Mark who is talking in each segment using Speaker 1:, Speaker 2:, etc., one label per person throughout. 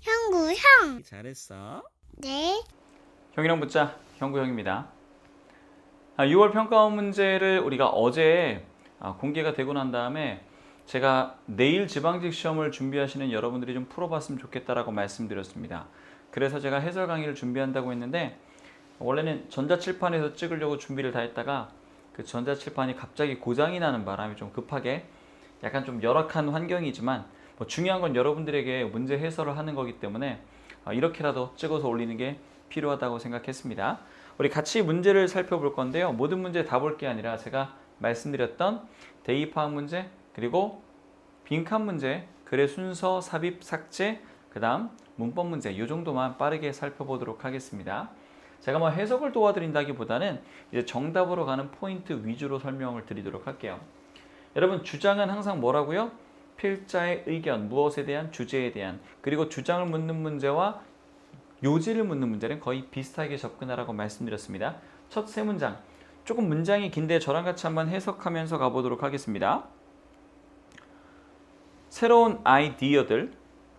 Speaker 1: 형구 형.
Speaker 2: 잘했어.
Speaker 1: 네.
Speaker 3: 형이랑 붙자. 형구 형입니다. 6월 평가원 문제를 우리가 어제 공개가 되고 난 다음에 제가 내일 지방직 시험을 준비하시는 여러분들이 좀 풀어봤으면 좋겠다라고 말씀드렸습니다. 그래서 제가 해설 강의를 준비한다고 했는데 원래는 전자칠판에서 찍으려고 준비를 다 했다가 그 전자칠판이 갑자기 고장이 나는 바람에 좀 급하게 약간 좀 열악한 환경이지만 뭐 중요한 건 여러분들에게 문제 해설을 하는 거기 때문에 이렇게라도 찍어서 올리는 게 필요하다고 생각했습니다. 우리 같이 문제를 살펴볼 건데요. 모든 문제 다 볼 게 아니라 제가 말씀드렸던 대입파악 문제 그리고 빈칸 문제, 글의 순서, 삽입, 삭제, 그 다음 문법 문제 이 정도만 빠르게 살펴보도록 하겠습니다. 제가 뭐 해석을 도와드린다기보다는 이제 정답으로 가는 포인트 위주로 설명을 드리도록 할게요. 여러분 주장은 항상 뭐라고요? 필자의 의견, 무엇에 대한, 주제에 대한, 그리고 주장을 묻는 문제와 요지를 묻는 문제는 거의 비슷하게 접근하라고 말씀드렸습니다. 첫 세 문장, 조금 문장이 긴데 저랑 같이 한번 해석하면서 가보도록 하겠습니다. 새로운 아이디어들,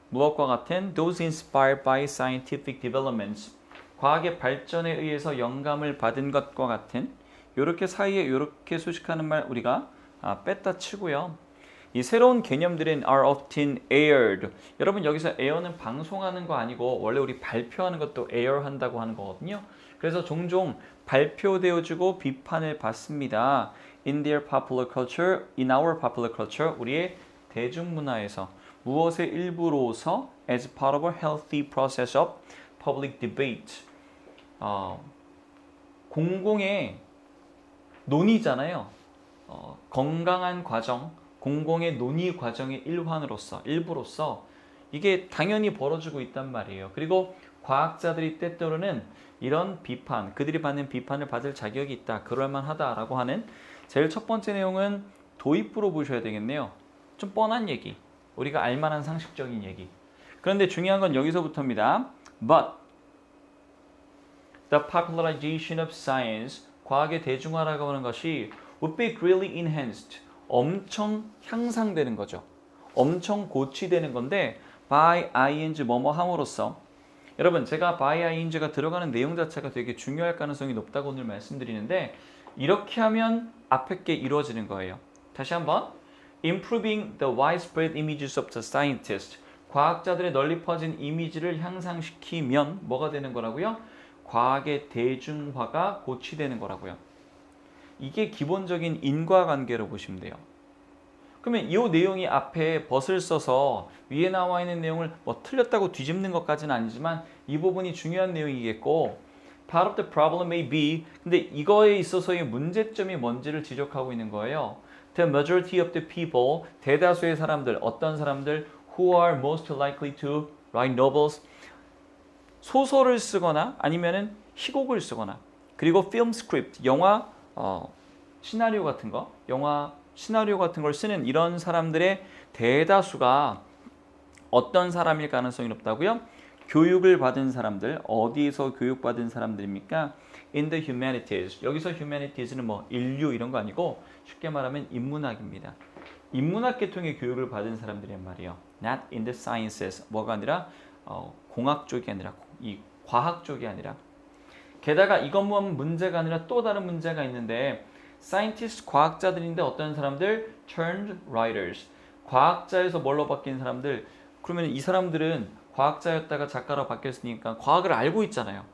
Speaker 3: 무엇과 같은 those inspired by scientific developments, 과학의 발전에 의해서 영감을 받은 것과 같은 이렇게 사이에 이렇게 수식하는 말 우리가 뺐다 치고요. 이 새로운 개념들은 are often aired. 여러분 여기서 air는 방송하는 거 아니고 원래 우리 발표하는 것도 air 한다고 하는 거거든요. 그래서 종종 발표되어지고 비판을 받습니다. In their popular culture, in our popular culture, 우리의 대중문화에서 무엇의 일부로서 as part of a healthy process of public debate. 공공의 논의잖아요. 건강한 과정, 공공의 논의 과정의 일부로서 이게 당연히 벌어지고 있단 말이에요. 그리고 과학자들이 때때로는 이런 비판, 그들이 받는 비판을 받을 자격이 있다, 그럴만하다라고 하는 제일 첫 번째 내용은 도입부로 보셔야 되겠네요. 좀 뻔한 얘기, 우리가 알만한 상식적인 얘기. 그런데 중요한 건 여기서부터입니다. But the popularization of science, 과학의 대중화라고 하는 것이 would be greatly enhanced, 엄청 향상되는 거죠. 엄청 고취되는 건데 by ing 뭐뭐 함으로써 여러분 제가 by ing가 들어가는 내용 자체가 되게 중요할 가능성이 높다고 오늘 말씀드리는데 이렇게 하면 앞에 게 이루어지는 거예요. 다시 한번 improving the widespread images of the scientist, 과학자들의 널리 퍼진 이미지를 향상시키면 뭐가 되는 거라고요? 과학의 대중화가 고취되는 거라고요. 이게 기본적인 인과관계로 보시면 돼요. 그러면 이 내용이 앞에 벗을 써서 위에 나와 있는 내용을 뭐 틀렸다고 뒤집는 것까지는 아니지만 이 부분이 중요한 내용이겠고 part of the problem may be, 근데 이거에 있어서의 문제점이 뭔지를 지적하고 있는 거예요. The majority of the people, 대다수의 사람들, 어떤 사람들 who are most likely to write novels, 소설을 쓰거나 아니면은 희곡을 쓰거나 그리고 film script, 영화 시나리오 같은 거, 영화 시나리오 같은 걸 쓰는 이런 사람들의 대다수가 어떤 사람일 가능성이 높다고요? 교육을 받은 사람들, 어디에서 교육받은 사람들입니까? In the humanities. 여기서 humanities는 뭐 인류 이런 거 아니고 쉽게 말하면 인문학입니다. 인문학 계통의 교육을 받은 사람들이란 말이에요. Not in the sciences. 뭐가 아니라 공학 쪽이 아니라 이 과학 쪽이 아니라. 게다가 이것만 문제가 아니라 또 다른 문제가 있는데 scientist 과학자들인데 어떤 사람들 turned writers, 과학자에서 뭘로 바뀐 사람들. 그러면 이 사람들은 과학자였다가 작가로 바뀌었으니까 과학을 알고 있잖아요.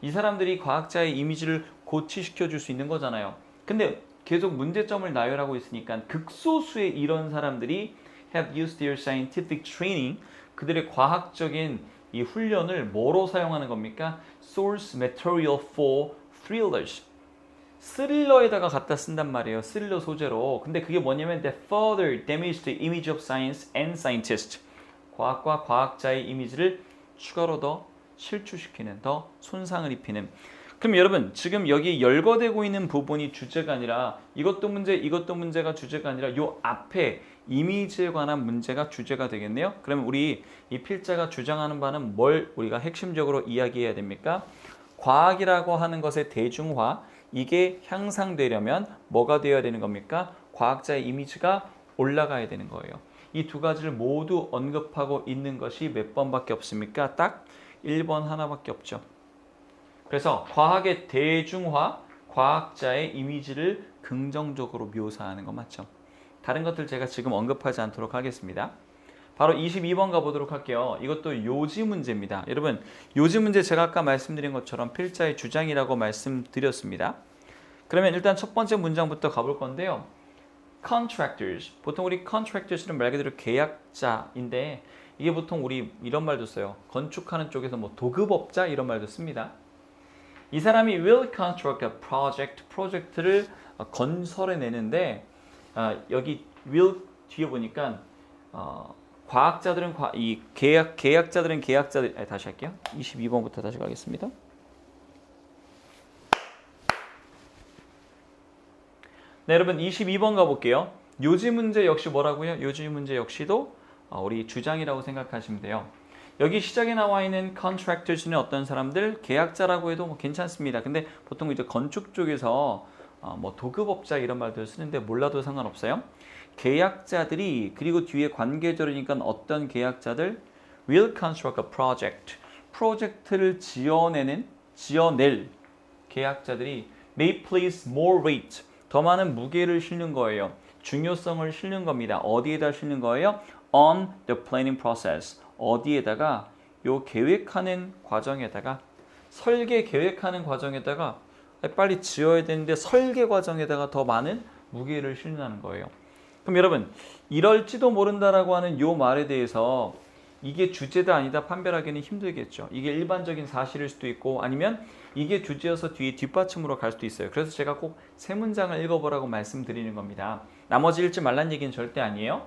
Speaker 3: 이 사람들이 과학자의 이미지를 고취시켜 줄 수 있는 거잖아요. 근데 계속 문제점을 나열하고 있으니까 극소수의 이런 사람들이 have used their scientific training, 그들의 과학적인 이 훈련을 뭐로 사용하는 겁니까? source material for thrillers, 스릴러에다가 갖다 쓴단 말이에요. 스릴러 소재로. 근데 그게 뭐냐면 that further damage the image of science and scientists, 과학과 과학자의 이미지를 추가로 더 실추시키는, 더 손상을 입히는. 그럼 여러분 지금 여기 열거되고 있는 부분이 주제가 아니라 이것도 문제가 주제가 아니라 요 앞에 이미지에 관한 문제가 주제가 되겠네요. 그러면 우리 이 필자가 주장하는 바는 뭘 우리가 핵심적으로 이야기해야 됩니까? 과학이라고 하는 것의 대중화, 이게 향상되려면 뭐가 되어야 되는 겁니까? 과학자의 이미지가 올라가야 되는 거예요. 이 두 가지를 모두 언급하고 있는 것이 몇 번밖에 없습니까? 딱 1번 하나밖에 없죠. 그래서 과학의 대중화, 과학자의 이미지를 긍정적으로 묘사하는 거 맞죠? 다른 것들 제가 지금 언급하지 않도록 하겠습니다. 바로 22번 가보도록 할게요. 이것도 요지 문제입니다. 여러분, 요지 문제 제가 아까 말씀드린 것처럼 필자의 주장이라고 말씀드렸습니다. 그러면 일단 첫 번째 문장부터 가볼 건데요. Contractors, 보통 우리 contractors는 말 그대로 계약자인데 이게 보통 우리 이런 말도 써요. 건축하는 쪽에서 뭐 도급업자 이런 말도 씁니다. 이 사람이 will construct a project, 프로젝트를 건설해내는데 여기 will 뒤에 보니까 과학자들은 이 계약자들은 계약자들 다시 할게요. 22번부터 다시 가겠습니다. 네, 여러분 22번 가볼게요. 요지 문제 역시 뭐라고요? 요지 문제 역시도 우리 주장이라고 생각하시면 돼요. 여기 시작에 나와 있는 contractors는 어떤 사람들? 계약자라고 해도 뭐 괜찮습니다. 근데 보통 이제 건축 쪽에서 뭐 도급업자 이런 말들 쓰는데 몰라도 상관없어요. 계약자들이 그리고 뒤에 관계절이니까 어떤 계약자들? will construct a project. 프로젝트를 지어낼 계약자들이 may place more weight. 더 많은 무게를 실는 거예요. 중요성을 실는 겁니다. 어디에다 실는 거예요? On the planning process. 어디에다가? 요 계획하는 과정에다가 설계 계획하는 과정에다가 빨리 지어야 되는데 설계 과정에다가 더 많은 무게를 실는다는 거예요. 그럼 여러분 이럴지도 모른다라고 하는 요 말에 대해서 이게 주제다 아니다 판별하기는 힘들겠죠. 이게 일반적인 사실일 수도 있고 아니면 이게 주제여서 뒤에 뒷받침으로 갈 수도 있어요. 그래서 제가 꼭 세 문장을 읽어보라고 말씀드리는 겁니다. 나머지 읽지 말란 얘기는 절대 아니에요.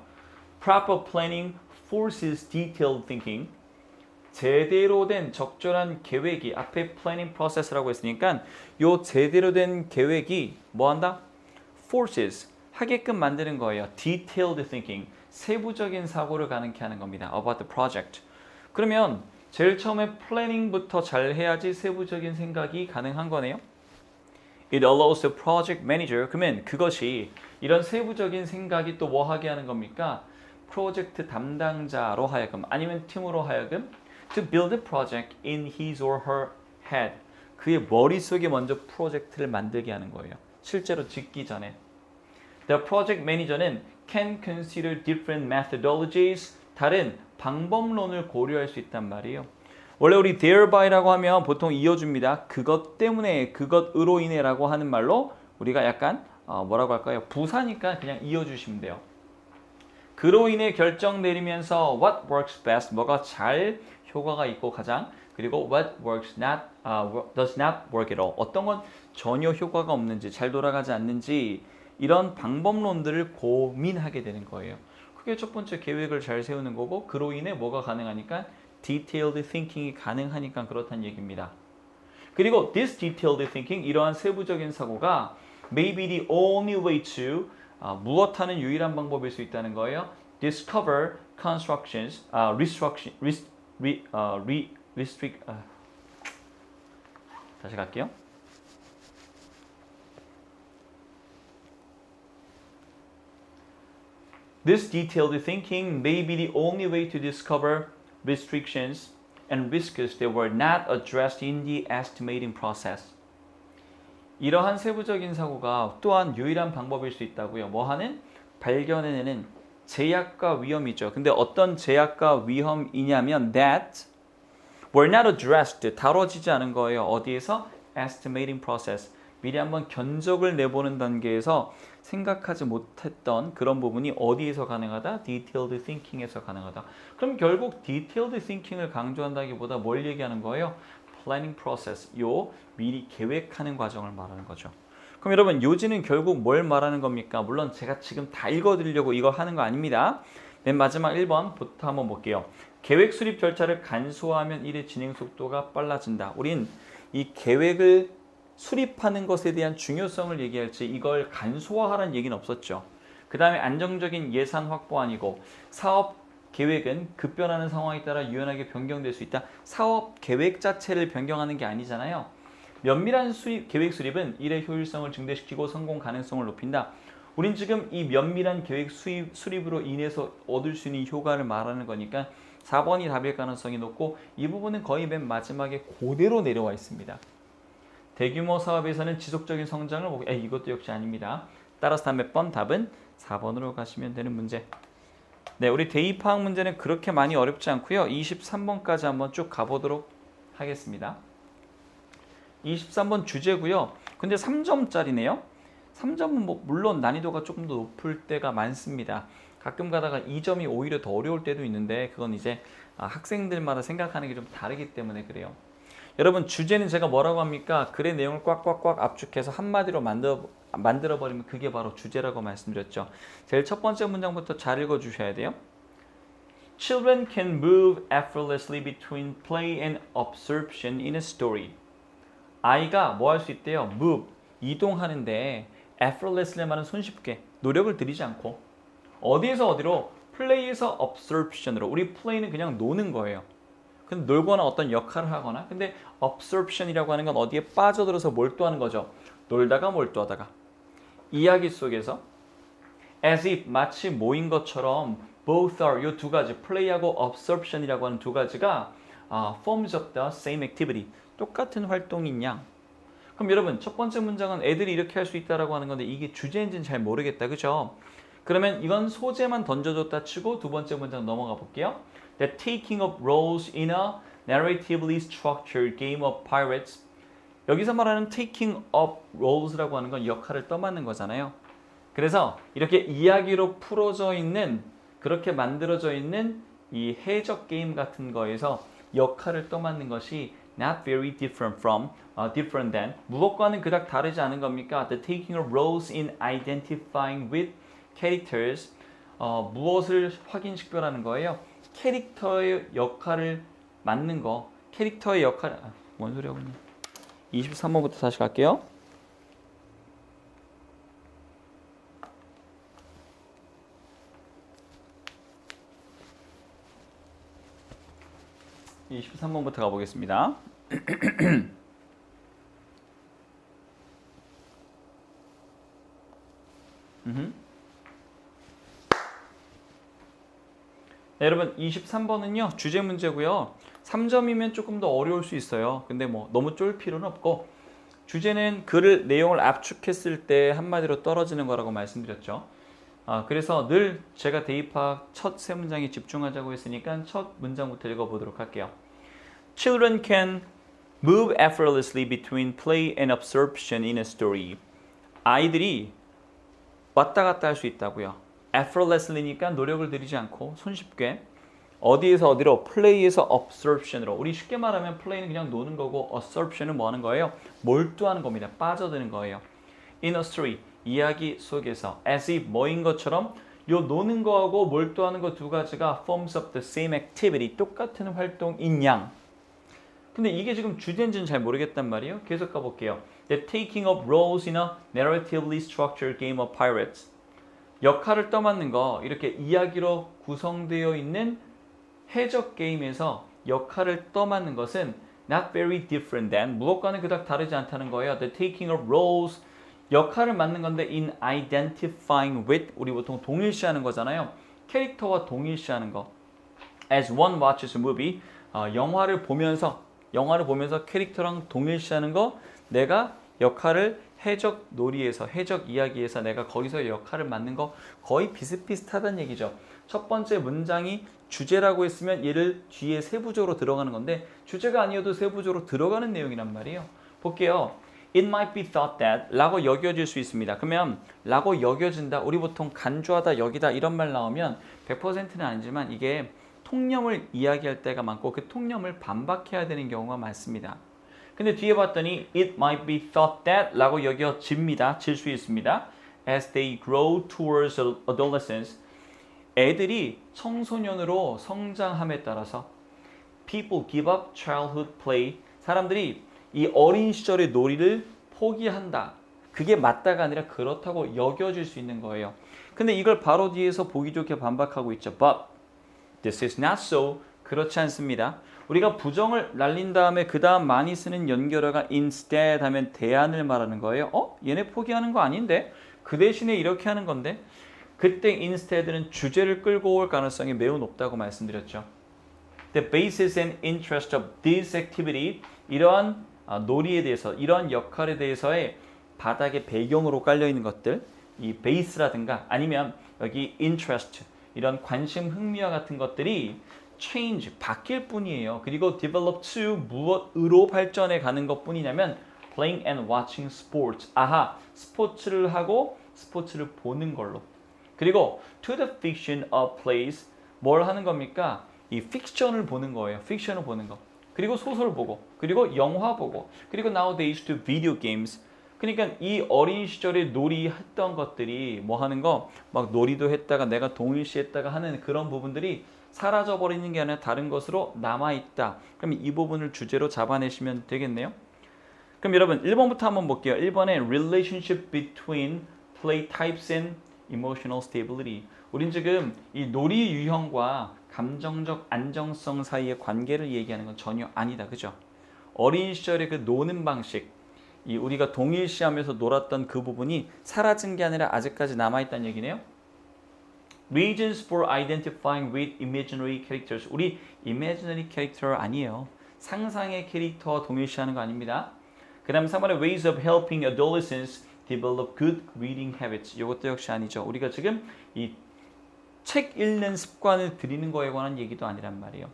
Speaker 3: Proper planning forces detailed thinking. 제대로 된 적절한 계획이 앞에 planning process라고 했으니까 요 제대로 된 계획이 뭐 한다? forces 하게끔 만드는 거예요. detailed thinking 세부적인 사고를 가능케 하는 겁니다. about the project. 그러면 제일 처음에 planning부터 잘 해야지 세부적인 생각이 가능한 거네요. It allows the project manager. 그러면 그것이 이런 세부적인 생각이 또 뭐 하게 하는 겁니까? 프로젝트 담당자로 하여금 아니면 팀으로 하여금 to build a project in his or her head. 그의 머릿속에 먼저 프로젝트를 만들게 하는 거예요. 실제로 짓기 전에. The project manager는 can consider different methodologies. 다른 방법론을 고려할 수 있단 말이에요. 원래 우리 thereby라고 하면 보통 이어줍니다. 그것 때문에, 그것으로 인해라고 하는 말로 우리가 약간 뭐라고 할까요? 부사니까 그냥 이어주시면 돼요. 그로 인해 결정 내리면서 what works best, 뭐가 잘 효과가 있고 가장 그리고 what works not, does not work at all, 어떤 건 전혀 효과가 없는지 잘 돌아가지 않는지 이런 방법론들을 고민하게 되는 거예요. 그게 첫 번째 계획을 잘 세우는 거고 그로 인해 뭐가 가능하니까 detailed thinking이 가능하니까 그렇다는 얘기입니다. 그리고 this detailed thinking, 이러한 세부적인 사고가 may be the only way to 무엇하는 유일한 방법일 수 있다는 거예요. Discover constructions, 다시 갈게요. This detailed thinking may be the only way to discover restrictions and risks that were not addressed in the estimating process. 이러한 세부적인 사고가 또한 유일한 방법일 수 있다고요. 뭐 하는? 발견해내는 제약과 위험이죠. 근데 어떤 제약과 위험이냐면 that were not addressed, 다뤄지지 않은 거예요. 어디에서? estimating process. 미리 한번 견적을 내보는 단계에서 생각하지 못했던 그런 부분이 어디에서 가능하다? detailed thinking에서 가능하다. 그럼 결국 detailed thinking을 강조한다기보다 뭘 얘기하는 거예요? planning process, 요 미리 계획하는 과정을 말하는 거죠. 그럼 여러분 요지는 결국 뭘 말하는 겁니까? 물론 제가 지금 다 읽어드리려고 이거 하는 거 아닙니다. 맨 마지막 1번부터 한번 볼게요. 계획 수립 절차를 간소화하면 일의 진행 속도가 빨라진다. 우린 이 계획을 수립하는 것에 대한 중요성을 얘기할지 이걸 간소화하라는 얘기는 없었죠. 그 다음에 안정적인 예산 확보 아니고 사업 계획은 급변하는 상황에 따라 유연하게 변경될 수 있다. 사업 계획 자체를 변경하는 게 아니잖아요. 면밀한 계획 수립은 일의 효율성을 증대시키고 성공 가능성을 높인다. 우린 지금 이 면밀한 계획 수립으로 인해서 얻을 수 있는 효과를 말하는 거니까 4번이 답일 가능성이 높고 이 부분은 거의 맨 마지막에 그대로 내려와 있습니다. 대규모 사업에서는 지속적인 성장을 보고 이것도 역시 아닙니다. 따라서 다음 몇 번 답은 4번으로 가시면 되는 문제. 네, 우리 대입파악 문제는 그렇게 많이 어렵지 않고요. 23번까지 한번 쭉 가보도록 하겠습니다. 23번 주제고요. 근데 3점짜리네요. 3점은 뭐 물론 난이도가 조금 더 높을 때가 많습니다. 가끔 가다가 2점이 오히려 더 어려울 때도 있는데 그건 이제 학생들마다 생각하는 게 좀 다르기 때문에 그래요. 여러분 주제는 제가 뭐라고 합니까? 글의 내용을 꽉꽉꽉 압축해서 한마디로 만들어버리면 그게 바로 주제라고 말씀드렸죠. 제일 첫 번째 문장부터 잘 읽어주셔야 돼요. Children can move effortlessly between play and absorption in a story. 아이가 뭐 할 수 있대요? move, 이동하는데 effortlessly 말은 손쉽게, 노력을 들이지 않고 어디에서 어디로? play에서 absorption으로. 우리 play는 그냥 노는 거예요. 근데 놀거나 어떤 역할을 하거나 근데 absorption이라고 하는 건 어디에 빠져들어서 몰두하는 거죠. 놀다가 몰두하다가 이야기 속에서 as if 마치 모인 것처럼 both are 이 두 가지 play하고 absorption이라고 하는 두 가지가 forms of the same activity 똑같은 활동인 양. 그럼 여러분 첫 번째 문장은 애들이 이렇게 할 수 있다라고 하는 건데 이게 주제인지는 잘 모르겠다. 그죠? 그러면 이건 소재만 던져줬다 치고 두 번째 문장 넘어가 볼게요. The taking of roles in a narratively structured game of pirates. 여기서 말하는 taking of roles라고 하는 건 역할을 떠맡는 거잖아요. 그래서 이렇게 이야기로 풀어져 있는 그렇게 만들어져 있는 이 해적 게임 같은 거에서 역할을 떠맡는 것이 not very different from, different than 무엇과는 그닥 다르지 않은 겁니까? The taking of roles in identifying with characters. 무엇을 확인식별하는 거예요? 캐릭터의 역할을 맡는 거. 캐릭터의 역할 뭔 소리야 그냥. 23번부터 다시 갈게요. 이 23번부터 가보겠습니다. 네, 여러분 23번은요 주제 문제고요. 3점이면 조금 더 어려울 수 있어요. 근데 뭐 너무 쫄 필요는 없고 주제는 글을 내용을 압축했을 때 한마디로 떨어지는 거라고 말씀드렸죠. 그래서 늘 제가 대입학 첫 세 문장에 집중하자고 했으니까 첫 문장부터 읽어보도록 할게요. Children can move effortlessly between play and absorption in a story. 아이들이 왔다 갔다 할 수 있다고요. effortlessly니까 노력을 들이지 않고 손쉽게 어디에서 어디로? play에서 absorption으로. 우리 쉽게 말하면 play는 그냥 노는 거고 absorption은 뭐 하는 거예요? 몰두하는 겁니다. 빠져드는 거예요. in a story, 이야기 속에서 as if 뭐인 것처럼 요 노는 거하고 몰두하는 거 두 가지가 forms of the same activity, 똑같은 활동인 양. 근데 이게 지금 주제인지는 잘 모르겠단 말이에요. 계속 가볼게요. The taking of roles in a narratively structured game of pirates. 역할을 떠맡는 거, 이렇게 이야기로 구성되어 있는 해적 게임에서 역할을 떠맡는 것은 not very different than, 무엇과는 그닥 다르지 않다는 거예요. The taking of roles, 역할을 맡는 건데 in identifying with, 우리 보통 동일시하는 거잖아요. 캐릭터와 동일시하는 거. As one watches a movie, 영화를 보면서 캐릭터랑 동일시하는 거, 내가 역할을 해적 놀이에서, 해적 이야기에서 내가 거기서 역할을 맡는 거 거의 비슷비슷하다는 얘기죠. 첫 번째 문장이 주제라고 했으면 얘를 뒤에 세부적으로 들어가는 건데 주제가 아니어도 세부적으로 들어가는 내용이란 말이에요. 볼게요. It might be thought that 라고 여겨질 수 있습니다. 그러면 라고 여겨진다. 우리 보통 간주하다, 여기다 이런 말 나오면 100%는 아니지만 이게 통념을 이야기할 때가 많고 그 통념을 반박해야 되는 경우가 많습니다. 근데 뒤에 봤더니 it might be thought that 라고 여겨집니다. 질 수 있습니다. As they grow towards adolescence. 애들이 청소년으로 성장함에 따라서 people give up childhood play. 사람들이 이 어린 시절의 놀이를 포기한다. 그게 맞다가 아니라 그렇다고 여겨질 수 있는 거예요. 근데 이걸 바로 뒤에서 보기 좋게 반박하고 있죠. But this is not so. 그렇지 않습니다. 우리가 부정을 날린 다음에 그 다음 많이 쓰는 연결어가 instead 하면 대안을 말하는 거예요. 얘네 포기하는 거 아닌데? 그 대신에 이렇게 하는 건데 그때 instead는 주제를 끌고 올 가능성이 매우 높다고 말씀드렸죠. The basis and interest of this activity 이러한 놀이에 대해서 이러한 역할에 대해서의 바닥에 배경으로 깔려 있는 것들 이 베이스라든가 아니면 여기 interest 이런 관심 흥미와 같은 것들이 change 바뀔 뿐이에요. 그리고 develop to 무엇으로 발전해 가는 것뿐이냐면 playing and watching sports. 아하, 스포츠를 하고 스포츠를 보는 걸로. 그리고 to the fiction of plays 뭘 하는 겁니까? 이 픽션을 보는 거예요. 픽션을 보는 거. 그리고 소설 보고, 그리고 영화 보고, 그리고 nowadays to video games. 그러니까 이 어린 시절에 놀이했던 것들이 뭐 하는 거, 막 놀이도 했다가 내가 동일시했다가 하는 그런 부분들이 사라져 버리는 게 아니라 다른 것으로 남아 있다. 그럼 이 부분을 주제로 잡아내시면 되겠네요. 그럼 여러분 1번부터 한번 볼게요. 1번에 relationship between play types and emotional stability. 우린 지금 이 놀이 유형과 감정적 안정성 사이의 관계를 얘기하는 건 전혀 아니다. 그죠? 어린 시절의 그 노는 방식, 이 우리가 동일시하면서 놀았던 그 부분이 사라진 게 아니라 아직까지 남아있다는 얘기네요. Reasons for identifying with imaginary characters. 우리 imaginary character 아니에요. 상상의 캐릭터와 동일시하는 거 아닙니다. 그 다음 3번에 ways of helping adolescents develop good reading habits. 이것도 역시 아니죠. 우리가 지금 이 책 읽는 습관을 들이는 거에 관한 얘기도 아니란 말이에요.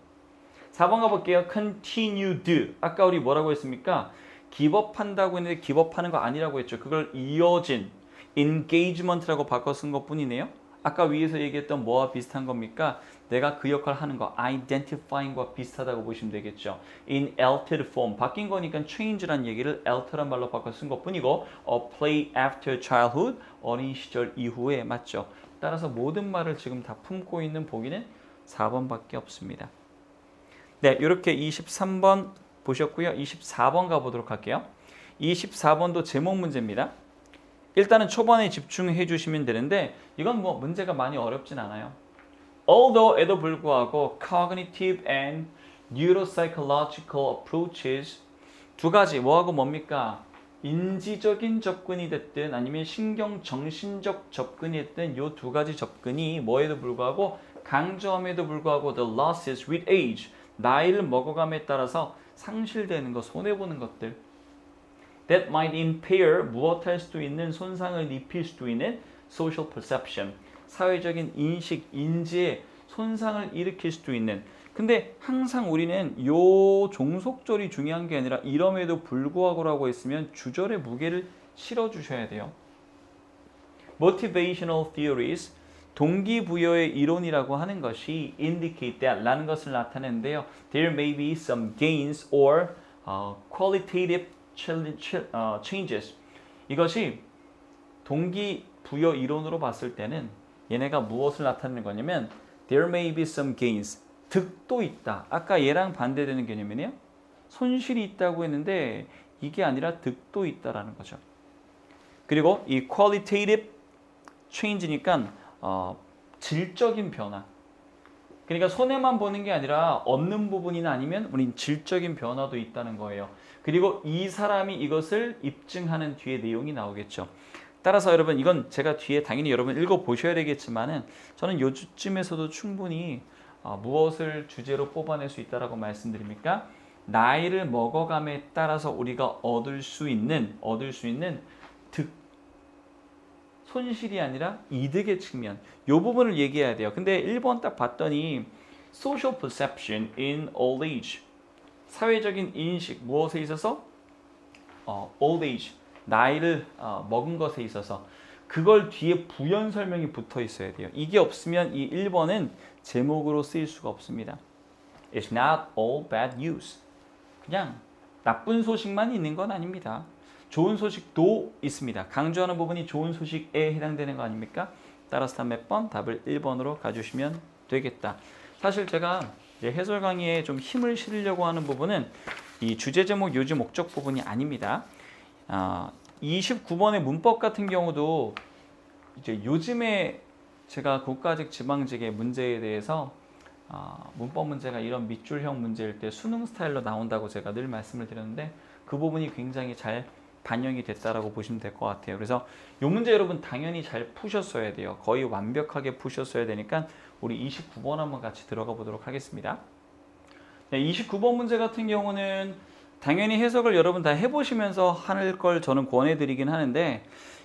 Speaker 3: 4번 가볼게요. continued. 아까 우리 뭐라고 했습니까? 기법한다고 했는데 기법하는 거 아니라고 했죠. 그걸 이어진 engagement라고 바꿔 쓴 것뿐이네요. 아까 위에서 얘기했던 뭐와 비슷한 겁니까? 내가 그 역할을 하는 거 identifying과 비슷하다고 보시면 되겠죠. in altered form. 바뀐 거니까 change란 얘기를 alter란 말로 바꿔 쓴 것뿐이고 play after childhood. 어린 시절 이후에 맞죠. 따라서 모든 말을 지금 다 품고 있는 보기는 4번밖에 없습니다. 네, 이렇게 23번 보셨고요. 24번 가보도록 할게요. 24번도 제목 문제입니다. 일단은 초반에 집중해 주시면 되는데 이건 뭐 문제가 많이 어렵진 않아요. Although에도 불구하고 cognitive and neuropsychological approaches 두 가지 뭐하고 뭡니까? 인지적인 접근이 됐든 아니면 신경 정신적 접근이 됐든 이 두 가지 접근이 뭐에도 불구하고 강조함에도 불구하고 the losses with age 나이를 먹어감에 따라서 상실되는 것, 손해보는 것들 that might impair 무엇할 수도 있는 손상을 입힐 수도 있는 social perception 사회적인 인식, 인지에 손상을 일으킬 수도 있는 근데 항상 우리는 요 종속절이 중요한 게 아니라 이럼에도 불구하고라고 했으면 주절의 무게를 실어주셔야 돼요. Motivational theories 동기부여의 이론이라고 하는 것이 indicate that 라는 것을 나타내는데요. There may be some gains or qualitative changes. 이것이 동기부여 이론으로 봤을 때는 얘네가 무엇을 나타내는 거냐면 There may be some gains. 득도 있다. 아까 얘랑 반대되는 개념이네요. 손실이 있다고 했는데 이게 아니라 득도 있다라는 거죠. 그리고 이 qualitative change니까 질적인 변화. 그러니까 손해만 보는 게 아니라 얻는 부분이나 아니면 우린 질적인 변화도 있다는 거예요. 그리고 이 사람이 이것을 입증하는 뒤에 내용이 나오겠죠. 따라서 여러분 이건 제가 뒤에 당연히 여러분 읽어보셔야 되겠지만은 저는 요즘에서도 충분히 무엇을 주제로 뽑아낼 수 있다라고 말씀드립니까? 나이를 먹어감에 따라서 우리가 얻을 수 있는 득 손실이 아니라 이득의 측면 이 부분을 얘기해야 돼요. 근데 1번 딱 봤더니 social perception in old age 사회적인 인식 무엇에 있어서 old age 나이를 먹은 것에 있어서 그걸 뒤에 부연 설명이 붙어 있어야 돼요. 이게 없으면 이 1번은 제목으로 쓰일 수가 없습니다. It's not all bad news. 그냥 나쁜 소식만 있는 건 아닙니다. 좋은 소식도 있습니다. 강조하는 부분이 좋은 소식에 해당되는 거 아닙니까? 따라서 몇 번? 답을 1번으로 가주시면 되겠다. 사실 제가 이제 해설 강의에 좀 힘을 실으려고 하는 부분은 이 주제 제목, 요지 목적 부분이 아닙니다. 29번의 문법 같은 경우도 이제 요즘에 제가 국가직 지방직의 문제에 대해서 문법 문제가 이런 밑줄형 문제일 때 수능 스타일로 나온다고 제가 늘 말씀을 드렸는데 그 부분이 굉장히 잘 반영이 됐다라고 보시면 될 것 같아요. 그래서 이 문제 여러분 당연히 잘 푸셨어야 돼요. 거의 완벽하게 푸셨어야 되니까 우리 29번 한번 같이 들어가 보도록 하겠습니다. 네, 29번 문제 같은 경우는 당연히 해석을 여러분 다 해보시면서 할 걸 저는 권해드리긴 하는데,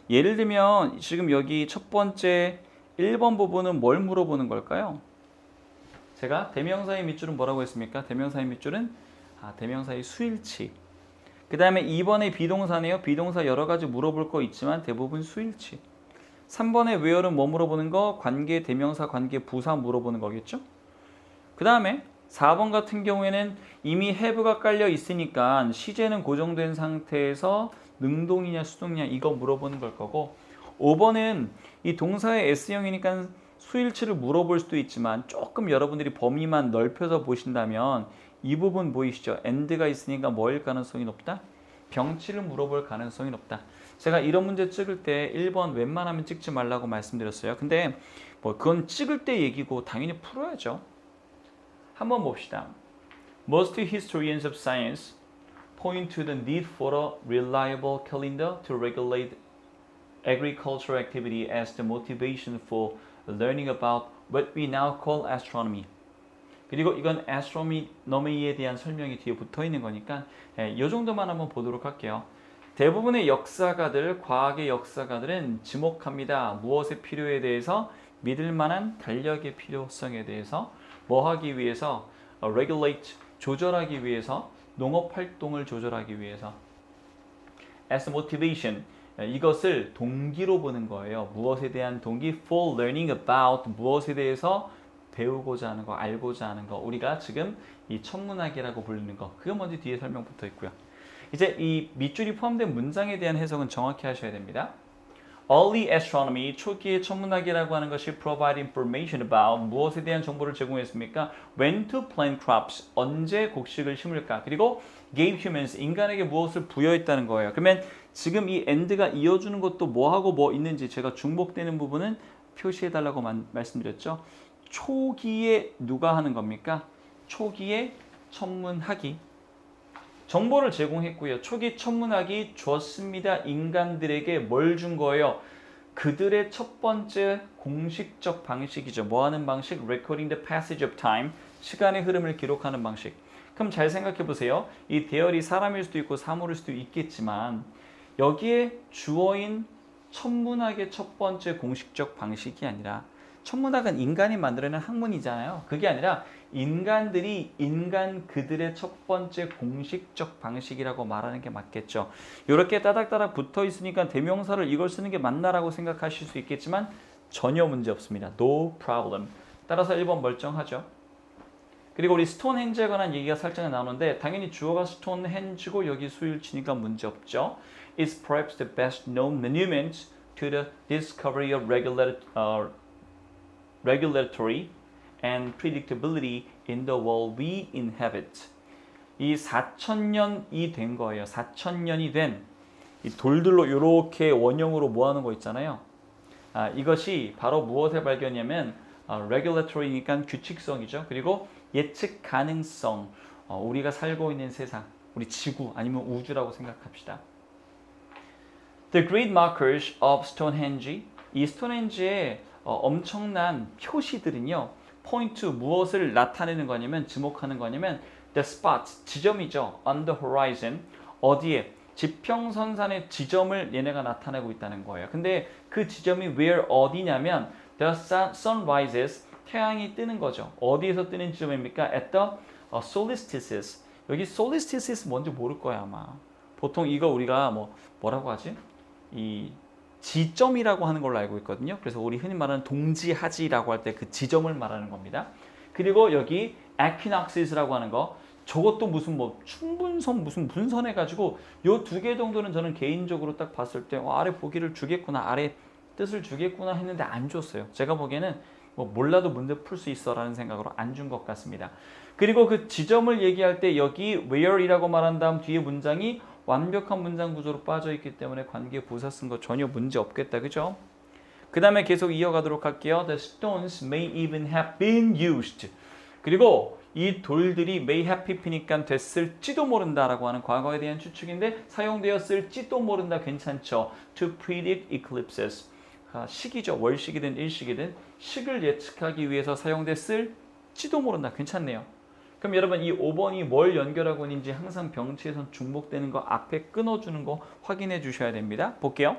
Speaker 3: 예를 들면 지금 여기 첫 번째 1번 부분은 뭘 물어보는 걸까요? 제가 대명사의 밑줄은 뭐라고 했습니까? 대명사의 밑줄은 대명사의 수일치. 그 다음에 2번의 비동사네요. 비동사 여러 가지 물어볼 거 있지만 대부분 수일치. 3번의 where는 뭐 물어보는 거? 관계, 대명사, 관계, 부사 물어보는 거겠죠? 그 다음에 4번 같은 경우에는 이미 have가 깔려 있으니까 시제는 고정된 상태에서 능동이냐 수동이냐 이거 물어보는 걸 거고, 5번은 이 동사의 S형이니까 수일치를 물어볼 수도 있지만 조금 여러분들이 범위만 넓혀서 보신다면 이 부분 보이시죠? and가 있으니까 뭐일 가능성이 높다? 병치를 물어볼 가능성이 높다. 제가 이런 문제 찍을 때 1번 웬만하면 찍지 말라고 말씀드렸어요. 근데 뭐 그건 찍을 때 얘기고 당연히 풀어야죠. 한번 봅시다. Most historians of science point to the need for a reliable calendar to regulate agricultural activity as the motivation for learning about what we now call astronomy. 그리고 이건 astronomy에 대한 설명이 뒤에 붙어 있는 거니까 이 정도만 한번 보도록 할게요. 대부분의 역사가들, 과학의 역사가들은 지목합니다. 무엇의 필요에 대해서? 믿을 만한 달력의 필요성에 대해서 뭐 하기 위해서? regulate, 조절하기 위해서, 농업 활동을 조절하기 위해서. as motivation, 이것을 동기로 보는 거예요. 무엇에 대한 동기? for learning about, 무엇에 대해서 배우고자 하는 거, 알고자 하는 거. 우리가 지금 이 천문학이라고 부르는 거. 그거 먼저 뒤에 설명 붙어 있고요. 이제 이 밑줄이 포함된 문장에 대한 해석은 정확히 하셔야 됩니다. Early astronomy, 초기의 천문학이라고 하는 것이 provide information about, 무엇에 대한 정보를 제공했습니까? When to plant crops, 언제 곡식을 심을까? 그리고 gave humans, 인간에게 무엇을 부여했다는 거예요. 그러면 지금 이 and가 이어주는 것도 뭐하고 뭐 있는지 제가 중복되는 부분은 표시해달라고 말씀드렸죠. 초기에 누가 하는 겁니까? 초기에 천문학이 정보를 제공했고요. 초기 천문학이 줬습니다. 인간들에게 뭘 준 거예요? 그들의 첫 번째 공식적 방식이죠. 뭐 하는 방식? Recording the passage of time. 시간의 흐름을 기록하는 방식. 그럼 잘 생각해 보세요. 이 대열이 사람일 수도 있고 사물일 수도 있겠지만 여기에 주어인 천문학의 첫 번째 공식적 방식이 아니라, 천문학은 인간이 만들어낸 학문이잖아요. 그게 아니라 인간들이 그들의 첫 번째 공식적 방식이라고 말하는 게 맞겠죠. 이렇게 따닥따닥 붙어 있으니까 대명사를 이걸 쓰는 게 맞나라고 생각하실 수 있겠지만 전혀 문제 없습니다. No problem. 따라서 1번 멀쩡하죠. 그리고 우리 스톤헨지에 관한 얘기가 살짝 나오는데 당연히 주어가 스톤헨지고 여기 수일치니까 문제 없죠. It's perhaps the best known monument to the discovery of regulatory and predictability in the world we inhabit. 이 4,000년이 된 거예요. 4,000년이 된 이 돌들로 이렇게 원형으로 모아놓은 거 있잖아요. 이것이 바로 무엇의 발견이냐면 regulatory니까 규칙성이죠. 그리고 예측 가능성, 우리가 살고 있는 세상, 우리 지구 아니면 우주라고 생각합시다. The great markers of Stonehenge, 이 스톤헨지의 엄청난 표시들은요, point to, 무엇을 나타내는 거냐면, 지목하는 거냐면 the spot, 지점이죠. on the horizon, 어디에? 지평선산의 지점을 얘네가 나타내고 있다는 거예요. 근데 그 지점이 where, 어디냐면 the sun rises, 태양이 뜨는 거죠. 어디에서 뜨는 지점입니까? at the solstices. 여기 solstices 뭔지 모를 거야 아마. 보통 이거 우리가 뭐라고 하지? 이 지점이라고 하는 걸로 알고 있거든요. 그래서 우리 흔히 말하는 동지하지라고 할 때 그 지점을 말하는 겁니다. 그리고 여기 equinoxes라고 하는 거, 저것도 무슨 충분선 무슨 분선 해가지고 요 두 개 정도는 저는 개인적으로 딱 봤을 때 아래 보기를 주겠구나, 아래 뜻을 주겠구나 했는데 안 줬어요. 제가 보기에는 몰라도 문제 풀 수 있어라는 생각으로 안 준 것 같습니다. 그리고 그 지점을 얘기할 때 여기 where이라고 말한 다음 뒤에 문장이 완벽한 문장 구조로 빠져있기 때문에 관계 부사 쓴 거 전혀 문제 없겠다. 그죠? 그 다음에 계속 이어가도록 할게요. The stones may even have been used. 그리고 이 돌들이 may have pp니까 됐을지도 모른다라고 하는 과거에 대한 추측인데 사용되었을지도 모른다 괜찮죠. To predict eclipses. 시기죠. 월식이든 일식이든 식을 예측하기 위해서 사용됐을지도 모른다. 괜찮네요. 그럼 여러분 이 5번이 뭘 연결하고 있는지 항상 병치에선 중복되는 거 앞에 끊어주는 거 확인해 주셔야 됩니다. 볼게요.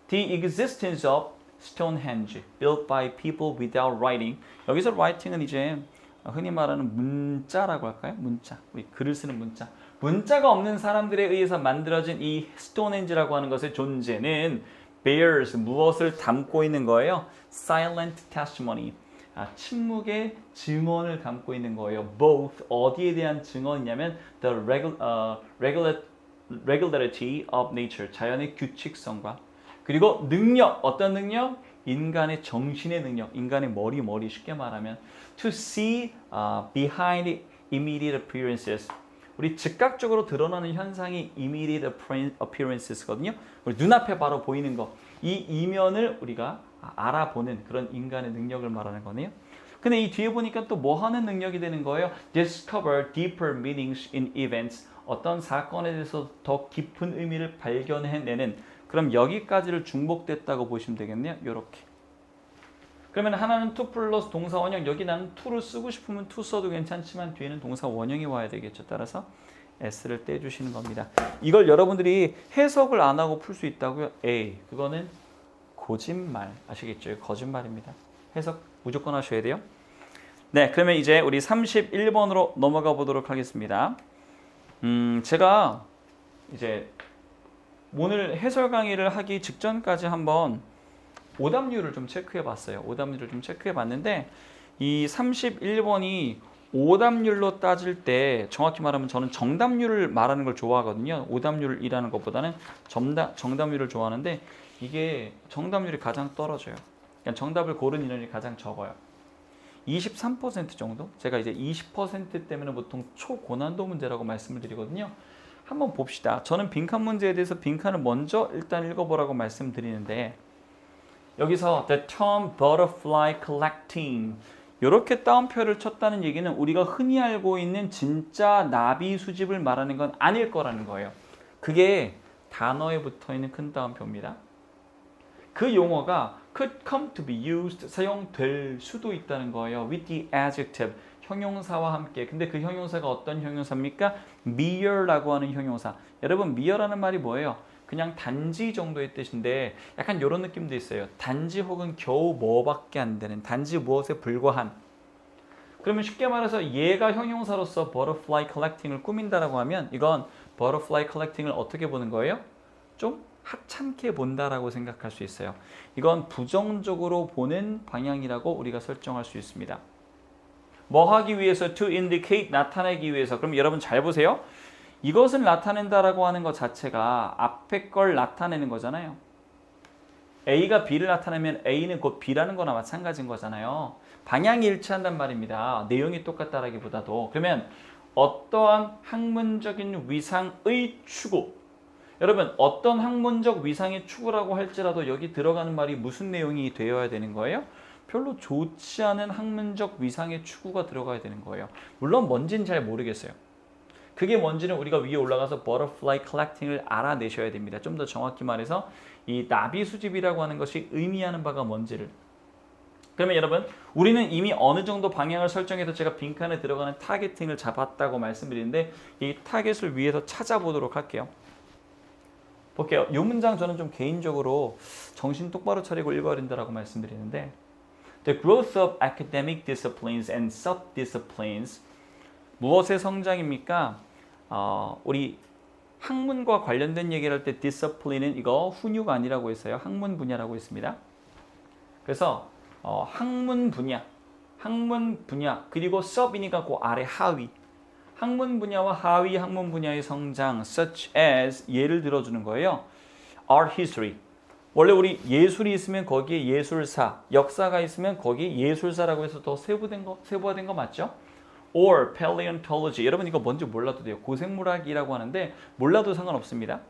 Speaker 3: The existence of Stonehenge built by people without writing. 여기서 writing은 이제 흔히 말하는 문자라고 할까요? 문자. 우리 글을 쓰는 문자. 문자가 없는 사람들에 의해서 만들어진 이 스톤헨지라고 하는 것의 존재는 bears 무엇을 담고 있는 거예요? Silent testimony. 침묵의 증언을 담고 있는 거예요. Both 어디에 대한 증언이냐면 the regularity of nature 자연의 규칙성과 그리고 능력 어떤 능력? 인간의 정신의 능력, 인간의 머리 쉽게 말하면 to see behind immediate appearances. 우리 즉각적으로 드러나는 현상이 immediate appearances거든요. 우리 눈앞에 바로 보이는 거. 이 이면을 우리가 알아보는 그런 인간의 능력을 말하는 거네요. 근데 이 뒤에 보니까 또 뭐 하는 능력이 되는 거예요? Discover deeper meanings in events. 어떤 사건에 대해서 더 깊은 의미를 발견해내는 그럼 여기까지를 중복됐다고 보시면 되겠네요. 요렇게. 그러면 하나는 to 플러스 동사 원형. 여기 나는 to를 쓰고 싶으면 to 써도 괜찮지만 뒤에는 동사 원형이 와야 되겠죠. 따라서 S를 떼주시는 겁니다. 이걸 여러분들이 해석을 안 하고 풀 수 있다고요? 에이, 그거는 거짓말. 아시겠죠? 거짓말입니다. 해석 무조건 하셔야 돼요. 네, 그러면 이제 우리 31번으로 넘어가 보도록 하겠습니다. 제가 이제 오늘 해설 강의를 하기 직전까지 한번 오답률을 좀 체크해 봤어요. 오답률을 좀 체크해 봤는데 이 31번이 오답률로 따질 때 정확히 말하면 저는 정답률을 말하는 걸 좋아하거든요. 오답률이라는 것보다는 정답률을 좋아하는데 이게 정답률이 가장 떨어져요. 그러니까 정답을 고른 인원이 가장 적어요. 23% 정도? 제가 이제 20% 때문에 보통 초고난도 문제라고 말씀을 드리거든요. 한번 봅시다. 저는 빈칸 문제에 대해서 빈칸을 먼저 일단 읽어보라고 말씀드리는데 여기서 the term butterfly collecting 이렇게 따옴표를 쳤다는 얘기는 우리가 흔히 알고 있는 진짜 나비 수집을 말하는 건 아닐 거라는 거예요. 그게 단어에 붙어있는 큰 따옴표입니다. 그 용어가 could come to be used 사용될 수도 있다는 거예요. with the adjective 형용사와 함께. 근데 그 형용사가 어떤 형용사입니까? mere라고 하는 형용사. 여러분 mere라는 말이 뭐예요? 그냥 단지 정도의 뜻인데 약간 이런 느낌도 있어요. 단지 혹은 겨우 뭐밖에 안 되는 단지 무엇에 불과한. 그러면 쉽게 말해서 얘가 형용사로서 butterfly collecting을 꾸민다라고 하면 이건 butterfly collecting을 어떻게 보는 거예요? 좀 하찮게 본다라고 생각할 수 있어요. 이건 부정적으로 보는 방향이라고 우리가 설정할 수 있습니다. 뭐 하기 위해서? to indicate 나타내기 위해서. 그럼 여러분 잘 보세요. 이것을 나타낸다라고 하는 것 자체가 앞에 걸 나타내는 거잖아요. A가 B를 나타내면 A는 곧 B라는 거나 마찬가지인 거잖아요. 방향이 일치한단 말입니다. 내용이 똑같다라기보다도. 그러면 어떠한 학문적인 위상의 추구. 여러분 어떤 학문적 위상의 추구라고 할지라도 여기 들어가는 말이 무슨 내용이 되어야 되는 거예요? 별로 좋지 않은 학문적 위상의 추구가 들어가야 되는 거예요. 물론 뭔지는 잘 모르겠어요. 그게 뭔지는 우리가 위에 올라가서 butterfly collecting을 알아내셔야 됩니다. 좀 더 정확히 말해서 이 나비 수집이라고 하는 것이 의미하는 바가 뭔지를. 그러면 여러분 우리는 이미 어느 정도 방향을 설정해서 제가 빈칸에 들어가는 타겟팅을 잡았다고 말씀드리는데 이 타겟을 위해서 찾아보도록 할게요. 볼게요. 이 문장 저는 좀 개인적으로 정신 똑바로 차리고 읽어야 된다고 말씀드리는데 The growth of academic disciplines and sub-disciplines 무엇의 성장입니까? 우리 학문과 관련된 얘기를 할 때 discipline은 이거 훈유가 아니라고 했어요. 학문 분야라고 했습니다. 그래서 학문 분야 그리고 sub이니까 그 아래 하위 학문 분야와 하위 학문 분야의 성장 such as 예를 들어주는 거예요. Art history 원래 우리 예술이 있으면 거기에 예술사 역사가 있으면 거기에 예술사라고 해서 더 세부화된 거 맞죠? or paleontology 여러분 이거 뭔지 몰라도 돼요. 고생물학이라고 하는데 몰라도 상관없습니다.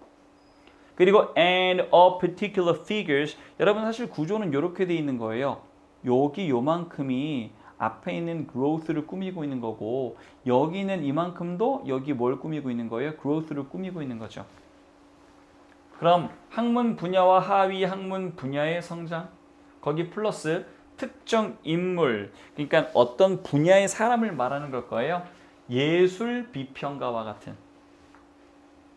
Speaker 3: 그리고 and of particular figures 여러분 사실 구조는 이렇게 돼 있는 거예요. 여기 요만큼이 앞에 있는 growth를 꾸미고 있는 거고 여기는 이만큼도 여기 뭘 꾸미고 있는 거예요? growth를 꾸미고 있는 거죠. 그럼 학문 분야와 하위 학문 분야의 성장 거기 플러스 특정 인물 그러니까 어떤 분야의 사람을 말하는 걸 거예요. 예술 비평가와 같은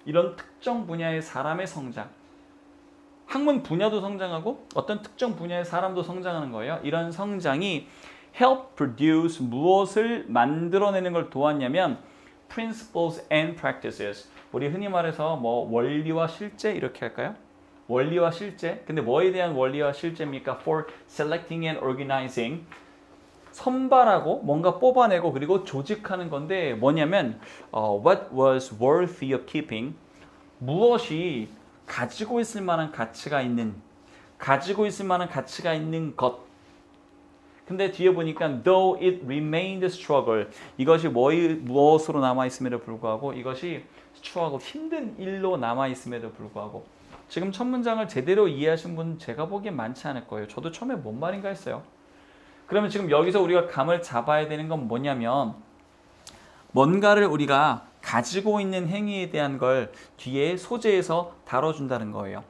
Speaker 3: 이런 특정 분야의 사람의 성장 학문 분야도 성장하고 어떤 특정 분야의 사람도 성장하는 거예요. 이런 성장이 help produce 무엇을 만들어내는 걸 도왔냐면 principles and practices 우리 흔히 말해서 뭐 원리와 실제 이렇게 할까요? 원리와 실제 근데 뭐에 대한 원리와 실제입니까? For selecting and organizing 선발하고 뭔가 뽑아내고 그리고 조직하는 건데 뭐냐면 what was worthy of keeping 무엇이 가지고 있을 만한 가치가 있는 것 근데 뒤에 보니까 though it remained a struggle 이것이 무엇으로 남아있음에도 불구하고 이것이 struggle 힘든 일로 남아있음에도 불구하고 지금 첫 문장을 제대로 이해하신 분 제가 보기엔 많지 않을 거예요. 저도 처음에 뭔 말인가 했어요. 그러면 지금 여기서 우리가 감을 잡아야 되는 건 뭐냐면 뭔가를 우리가 가지고 있는 행위에 대한 걸 뒤에 소재에서 다뤄준다는 거예요.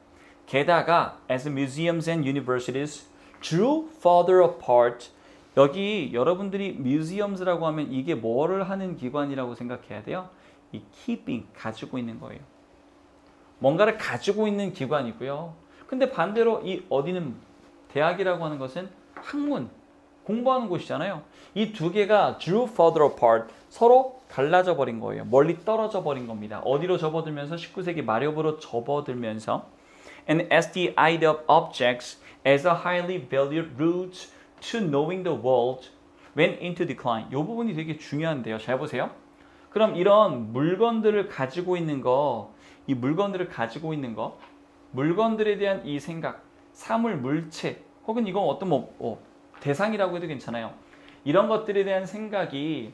Speaker 3: 게다가 as museums and universities drew further apart 여기 여러분들이 museums라고 하면 이게 뭐를 하는 기관이라고 생각해야 돼요? 이 keeping, 가지고 있는 거예요. 뭔가를 가지고 있는 기관이고요. 근데 반대로 이 어디는 대학이라고 하는 것은 학문, 공부하는 곳이잖아요. 이 두 개가 drew further apart 서로 갈라져 버린 거예요. 멀리 떨어져 버린 겁니다. 어디로 접어들면서 19세기 말엽으로 접어들면서 and as the idea of objects as a highly valued route to knowing the world went into decline. 이 부분이 되게 중요한데요. 잘 보세요. 그럼 이런 물건들을 가지고 있는 거, 이 물건들을 가지고 있는 거, 물건들에 대한 이 생각, 사물, 물체, 혹은 이건 어떤 대상이라고 해도 괜찮아요. 이런 것들에 대한 생각이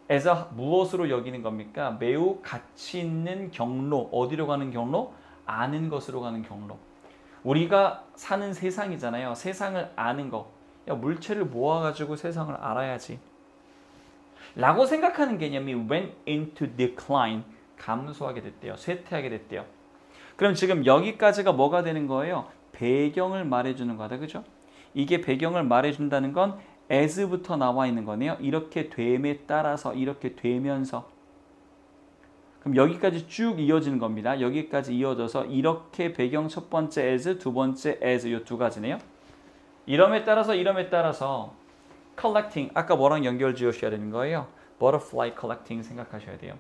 Speaker 3: as a 무엇으로 여기는 겁니까? 매우 가치 있는 경로, 어디로 가는 경로? 아는 것으로 가는 경로. 우리가 사는 세상이잖아요. 세상을 아는 거. 야, 물체를 모아가지고 세상을 알아야지. 라고 생각하는 개념이 went into decline. 감소하게 됐대요. 쇠퇴하게 됐대요. 그럼 지금 여기까지가 뭐가 되는 거예요? 배경을 말해주는 거다. 그죠? 이게 배경을 말해준다는 건 as부터 나와 있는 거네요. 이렇게 됨에 따라서 이렇게 되면서 그럼 여기까지 쭉 이어지는 겁니다. 여기까지 이어져서 이렇게 배경 첫 번째 as, 두 번째 as 이 두 가지네요. 이름에 따라서 collecting 아까 뭐랑 연결 지으셔야 되는 거예요. butterfly collecting 생각하셔야 돼요.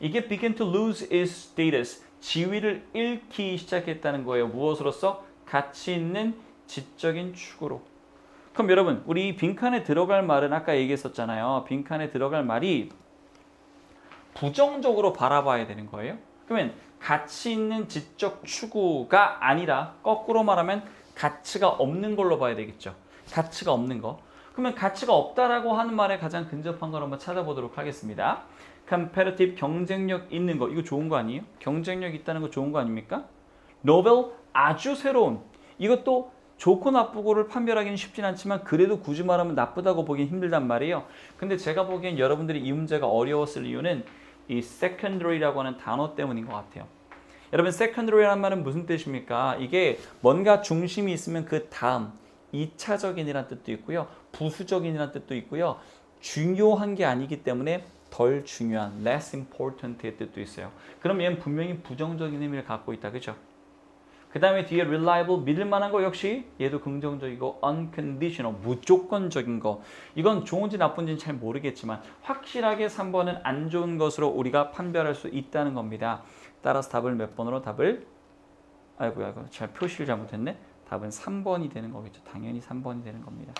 Speaker 3: 이게 begin to lose its status 지위를 잃기 시작했다는 거예요. 무엇으로서? 가치 있는 지적인 축으로. 그럼 여러분 우리 빈칸에 들어갈 말은 아까 얘기했었잖아요. 빈칸에 들어갈 말이 부정적으로 바라봐야 되는 거예요. 그러면 가치 있는 지적 추구가 아니라 거꾸로 말하면 가치가 없는 걸로 봐야 되겠죠. 가치가 없는 거. 그러면 가치가 없다라고 하는 말에 가장 근접한 걸 한번 찾아보도록 하겠습니다. competitive 경쟁력 있는 거. 이거 좋은 거 아니에요? 경쟁력 있다는 거 좋은 거 아닙니까? novel 아주 새로운. 이것도 좋고 나쁘고를 판별하기는 쉽진 않지만 그래도 굳이 말하면 나쁘다고 보기엔 힘들단 말이에요. 근데 제가 보기엔 여러분들이 이 문제가 어려웠을 이유는 이 secondary라고 하는 단어 때문인 것 같아요. 여러분 secondary라는 말은 무슨 뜻입니까? 이게 뭔가 중심이 있으면 그 다음 2차적인이라는 뜻도 있고요. 부수적인이라는 뜻도 있고요. 중요한 게 아니기 때문에 덜 중요한 less important의 뜻도 있어요. 그럼 얘는 분명히 부정적인 의미를 갖고 있다. 그죠? 그 다음에 뒤에 reliable, 믿을 만한 거 역시 얘도 긍정적이고 unconditional, 무조건적인 거. 이건 좋은지 나쁜지는 잘 모르겠지만 확실하게 3번은 안 좋은 것으로 우리가 판별할 수 있다는 겁니다. 따라서 답을 몇 번으로? 답을 아이고 잘 표시를 잘못했네. 답은 3번이 되는 거겠죠. 당연히 3번이 되는 겁니다.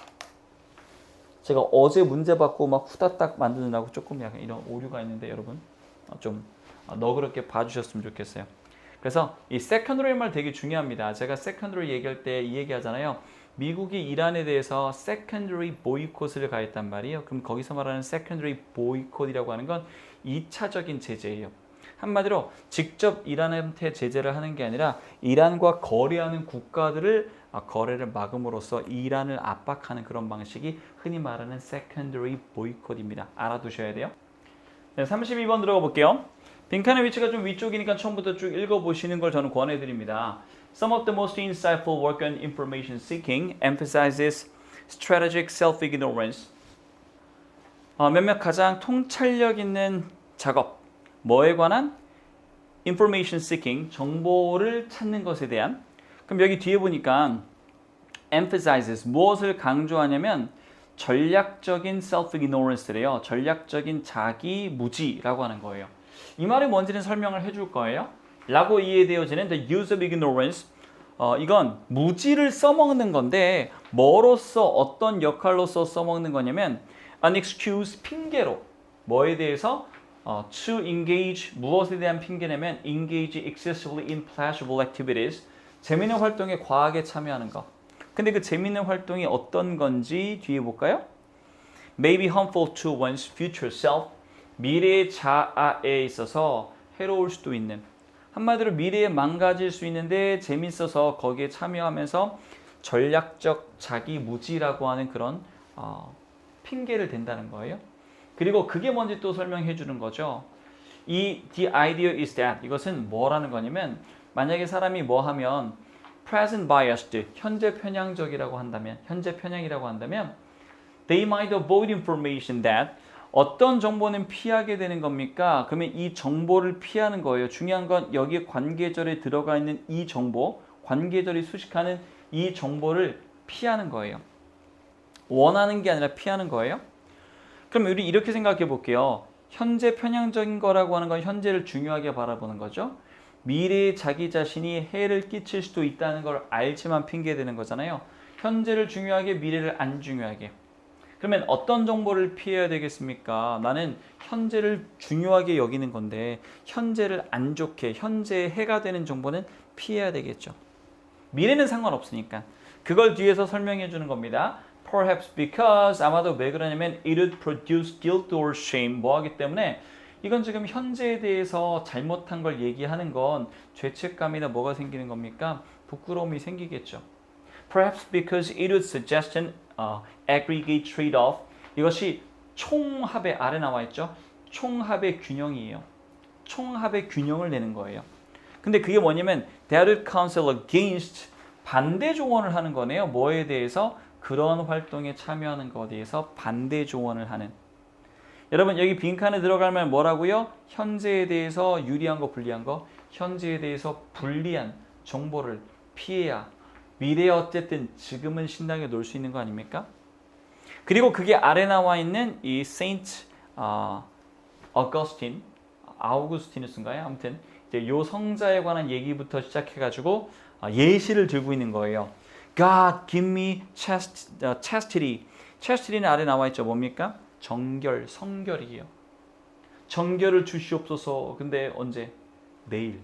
Speaker 3: 제가 어제 문제 받고 막 후다닥 만드느라고 조금 약간 이런 오류가 있는데 여러분 좀 너그럽게 봐주셨으면 좋겠어요. 그래서 이 secondary 말 되게 중요합니다. 제가 secondary 얘기할 때 이 얘기 하잖아요. 미국이 이란에 대해서 secondary boycott을 가했단 말이에요. 그럼 거기서 말하는 secondary boycott이라고 하는 건 2차적인 제재예요. 한마디로 직접 이란한테 제재를 하는 게 아니라 이란과 거래하는 국가들을 거래를 막음으로써 이란을 압박하는 그런 방식이 흔히 말하는 secondary boycott입니다. 알아두셔야 돼요. 네, 32번 들어가 볼게요. 빈칸의 위치가 좀 위쪽이니까 처음부터 쭉 읽어보시는 걸 저는 권해드립니다. Some of the most insightful work on information seeking emphasizes strategic self-ignorance. 몇몇 가장 통찰력 있는 작업, 뭐에 관한? information seeking, 정보를 찾는 것에 대한. 그럼 여기 뒤에 보니까 emphasizes, 무엇을 강조하냐면 전략적인 self-ignorance래요. 전략적인 자기 무지라고 하는 거예요. 이 말이 뭔지는 설명을 해줄 거예요. 라고 이해되어지는 the use of ignorance. 이건 무지를 써먹는 건데 뭐로서 어떤 역할로서 써먹는 거냐면 an excuse, 핑계로. 뭐에 대해서? to engage, 무엇에 대한 핑계냐면 engage excessively in pleasurable activities. 재미있는 활동에 과하게 참여하는 거. 근데 그 재미있는 활동이 어떤 건지 뒤에 볼까요? May be harmful to one's future self. 미래의 자아에 있어서 해로울 수도 있는. 한마디로 미래에 망가질 수 있는데 재밌어서 거기에 참여하면서 전략적 자기 무지라고 하는 그런 핑계를 댄다는 거예요. 그리고 그게 뭔지 또 설명해 주는 거죠. the idea is that, 이것은 뭐라는 거냐면 만약에 사람이 뭐 하면 present biased, 현재 편향적이라고 한다면, 현재 편향이라고 한다면 they might avoid information that, 어떤 정보는 피하게 되는 겁니까? 그러면 이 정보를 피하는 거예요. 중요한 건 여기에 관계절에 들어가 있는 이 정보, 관계절이 수식하는 이 정보를 피하는 거예요. 원하는 게 아니라 피하는 거예요. 그럼 우리 이렇게 생각해 볼게요. 현재 편향적인 거라고 하는 건 현재를 중요하게 바라보는 거죠. 미래에 자기 자신이 해를 끼칠 수도 있다는 걸 알지만 핑계대는 거잖아요. 현재를 중요하게, 미래를 안 중요하게. 그러면 어떤 정보를 피해야 되겠습니까? 나는 현재를 중요하게 여기는 건데 현재를 안 좋게, 현재에 해가 되는 정보는 피해야 되겠죠. 미래는 상관없으니까. 그걸 뒤에서 설명해 주는 겁니다. Perhaps because, 아마도 왜 그러냐면 it would produce guilt or shame. 뭐 하기 때문에 이건 지금 현재에 대해서 잘못한 걸 얘기하는 건 죄책감이나 뭐가 생기는 겁니까? 부끄러움이 생기겠죠. Perhaps because it would suggest an aggregate trade-off. 이것이 총합의, 아래 나와 있죠. 총합의 균형이에요. 총합의 균형을 내는 거예요. 근데 그게 뭐냐면 that would counsel against, 반대 조언을 하는 거네요. 뭐에 대해서? 그런 활동에 참여하는 것에 대해서 반대 조언을 하는. 여러분 여기 빈칸에 들어가면 뭐라고요? 현재에 대해서 유리한 거, 불리한 거, 현재에 대해서 불리한 정보를 피해야 미래에 어쨌든 지금은 신나게 놀 수 있는 거 아닙니까? 그리고 그게 아래 나와 있는 이 세인트 어거스틴, 아우구스티누스인가요? 아무튼 이제 요 성자에 관한 얘기부터 시작해가지고 예시를 들고 있는 거예요. God, give me chastity. chastity는 아래 나와 있죠. 뭡니까? 정결, 성결이에요. 정결을 주시옵소서. 근데 언제? 내일.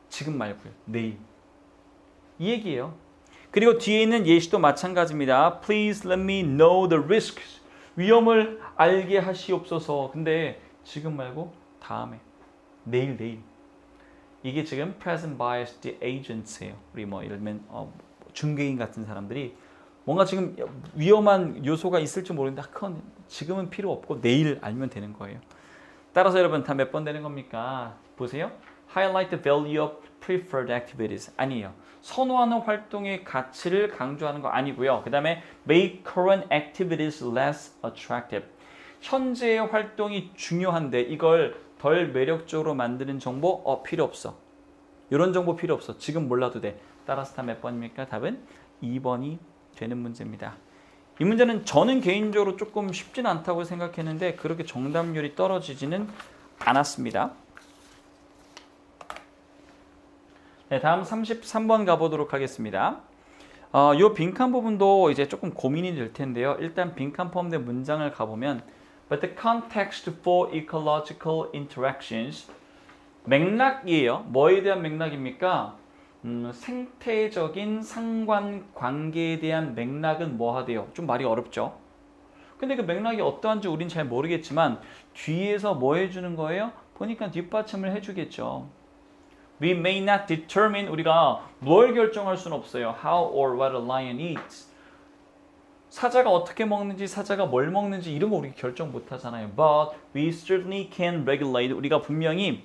Speaker 3: 지금 말고요. 내일. 이 얘기예요. 그리고 뒤에 있는 예시도 마찬가지입니다. Please let me know the risks. 위험을 알게 하시옵소서. 근데 지금 말고 다음에. 내일. 이게 지금 present biased agents예요. 우리 뭐 예를 들면 중개인 같은 사람들이 뭔가 지금 위험한 요소가 있을지 모르는데 그건 지금은 필요 없고 내일 알면 되는 거예요. 따라서 여러분 다 몇 번 되는 겁니까? 보세요. Highlight the value of preferred activities. 아니에요. 선호하는 활동의 가치를 강조하는 거 아니고요. 그 다음에 make current activities less attractive. 현재의 활동이 중요한데 이걸 덜 매력적으로 만드는 정보 필요 없어. 이런 정보 필요 없어. 지금 몰라도 돼. 따라서 다 몇 번입니까? 답은 2번이 되는 문제입니다. 이 문제는 저는 개인적으로 조금 쉽진 않다고 생각했는데 그렇게 정답률이 떨어지지는 않았습니다. 네, 다음 33번 가보도록 하겠습니다. 이 빈칸 부분도 이제 조금 고민이 될 텐데요. 일단 빈칸 포함된 문장을 가보면 But the context for ecological interactions, 맥락이에요. 뭐에 대한 맥락입니까? 생태적인 상관관계에 대한 맥락은 뭐 하대요? 좀 말이 어렵죠? 근데 그 맥락이 어떠한지 우린 잘 모르겠지만 뒤에서 뭐 해주는 거예요? 보니까 뒷받침을 해주겠죠. We may not determine 우리가 뭘 결정할 수는 없어요. How or what a lion eats. 사자가 어떻게 먹는지 사자가 뭘 먹는지 이런 거 우리 결정 못 하잖아요. But we certainly can regulate. 우리가 분명히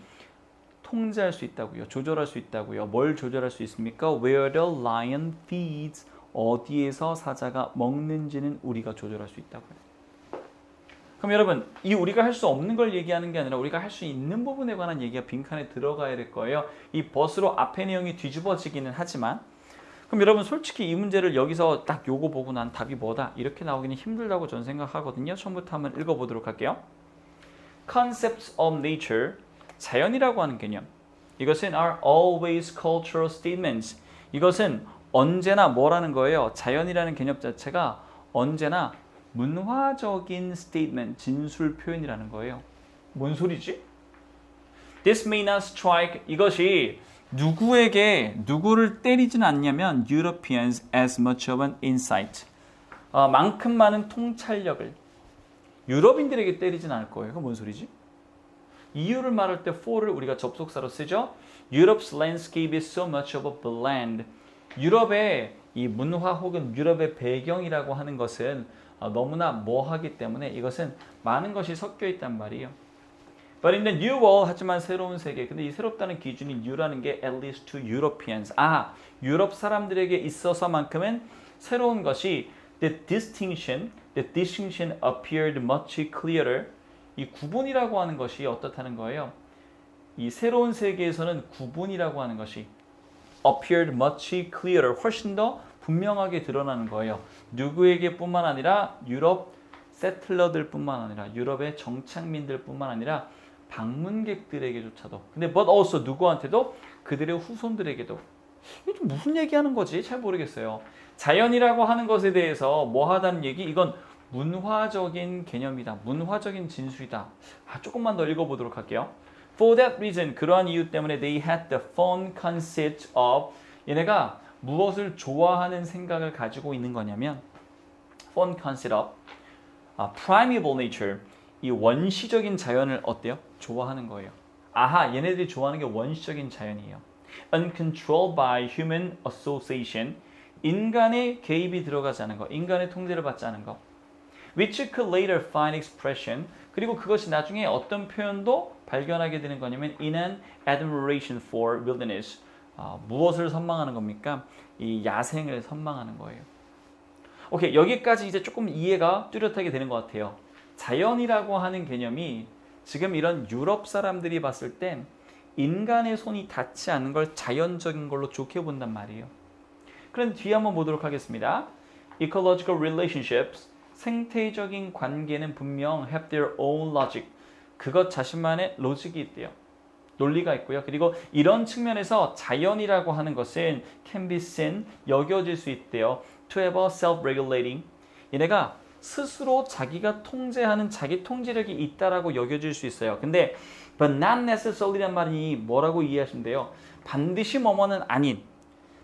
Speaker 3: 통제할 수 있다고요. 조절할 수 있다고요. 뭘 조절할 수 있습니까? Where the lion feeds. 어디에서 사자가 먹는지는 우리가 조절할 수 있다고요. 그럼 여러분, 이 우리가 할 수 없는 걸 얘기하는 게 아니라 우리가 할 수 있는 부분에 관한 얘기가 빈칸에 들어가야 될 거예요. 이 벗으로 앞에 내용이 뒤집어지기는 하지만 그럼 여러분 솔직히 이 문제를 여기서 딱 요거 보고 난 답이 뭐다 이렇게 나오기는 힘들다고 저는 생각하거든요. 처음부터 한번 읽어보도록 할게요. Concepts of nature, 자연이라고 하는 개념. 이것은 are always cultural statements. 이것은 언제나 뭐라는 거예요? 자연이라는 개념 자체가 언제나 문화적인 statement, 진술 표현이라는 거예요. 뭔 소리지? This may not strike, 이것이 누구를 때리진 않냐면 Europeans as much of an insight. 만큼 많은 통찰력을 유럽인들에게 때리진 않을 거예요. 그건 뭔 소리지? 이유를 말할 때 for를 우리가 접속사로 쓰죠. Europe's landscape is so much of a blend. 유럽의 이 문화 혹은 유럽의 배경이라고 하는 것은 너무나 뭐하기 때문에 이것은 많은 것이 섞여 있단 말이에요. But in the new world, 하지만 새로운 세계. 근데 이 새롭다는 기준이 new라는 게 at least to Europeans. 유럽 사람들에게 있어서만큼은 새로운 것이 the distinction appeared much clearer. 이 구분이라고 하는 것이 어떻다는 거예요? 이 새로운 세계에서는 구분이라고 하는 것이 appeared much clearer. 훨씬 더 분명하게 드러나는 거예요. 누구에게 뿐만 아니라 유럽 세틀러들 뿐만 아니라 유럽의 정착민들 뿐만 아니라 방문객들에게조차도. 근데 but also 누구한테도? 그들의 후손들에게도. 이게 좀 무슨 얘기하는 거지? 잘 모르겠어요. 자연이라고 하는 것에 대해서 뭐 하다는 얘기? 이건 문화적인 개념이다. 문화적인 진술이다. 조금만 더 읽어보도록 할게요. For that reason, 그러한 이유 때문에 they had the fond conceit of 얘네가 무엇을 좋아하는 생각을 가지고 있는 거냐면 fond conceit of primeval nature, 이 원시적인 자연을 어때요? 좋아하는 거예요. 얘네들이 좋아하는 게 원시적인 자연이에요. Uncontrolled by human association, 인간의 개입이 들어가지 않은 거, 인간의 통제를 받지 않은 거. Which could later find expression, 그리고 그것이 나중에 어떤 표현도 발견하게 되는 거냐면 in an admiration for wilderness, 무엇을 선망하는 겁니까? 이 야생을 선망하는 거예요. 오케이, 여기까지 이제 조금 이해가 뚜렷하게 되는 것 같아요. 자연이라고 하는 개념이 지금 이런 유럽 사람들이 봤을 땐 인간의 손이 닿지 않는 걸 자연적인 걸로 좋게 본단 말이에요. 그럼 뒤에 한번 보도록 하겠습니다. Ecological relationships, 생태적인 관계는 분명 have their own logic. 그것 자신만의 로직이 있대요. 논리가 있고요. 그리고 이런 측면에서 자연이라고 하는 것은 can be seen, 여겨질 수 있대요. To have a self-regulating. 얘네가 스스로 자기가 통제하는 자기 통제력이 있다라고 여겨질 수 있어요. 근데 but not necessarly란 말이 뭐라고 이해하시면 돼요? 반드시 뭐뭐는 아닌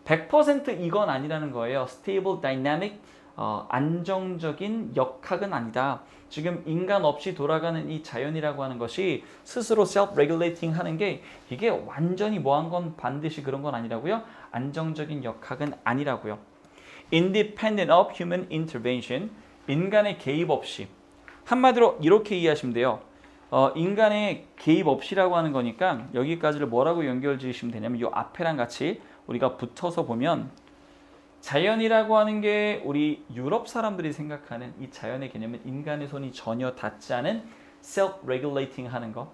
Speaker 3: 100% 이건 아니라는 거예요. Stable, dynamic, 안정적인 역학은 아니다. 지금 인간 없이 돌아가는 이 자연이라고 하는 것이 스스로 self-regulating 하는 게 이게 완전히 뭐한 건 반드시 그런 건 아니라고요. 안정적인 역학은 아니라고요. Independent of human intervention, 인간의 개입 없이. 한마디로 이렇게 이해하시면 돼요. 인간의 개입 없이라고 하는 거니까 여기까지를 뭐라고 연결 지으시면 되냐면 이 앞에랑 같이 우리가 붙여서 보면 자연이라고 하는 게 우리 유럽 사람들이 생각하는 이 자연의 개념은 인간의 손이 전혀 닿지 않은 self-regulating 하는 거.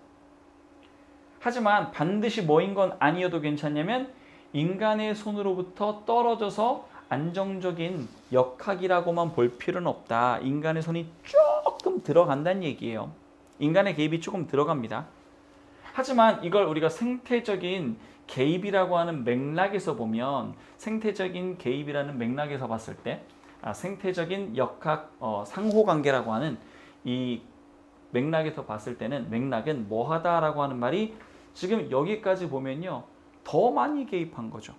Speaker 3: 하지만 반드시 뭐인 건 아니어도 괜찮냐면 인간의 손으로부터 떨어져서 안정적인 역학이라고만 볼 필요는 없다. 인간의 손이 조금 들어간다는 얘기예요. 인간의 개입이 조금 들어갑니다. 하지만 이걸 우리가 생태적인 개입이라고 하는 맥락에서 보면 생태적인 개입이라는 맥락에서 봤을 때 생태적인 역학 상호관계라고 하는 이 맥락에서 봤을 때는 맥락은 뭐하다라고 하는 말이 지금 여기까지 보면요. 더 많이 개입한 거죠.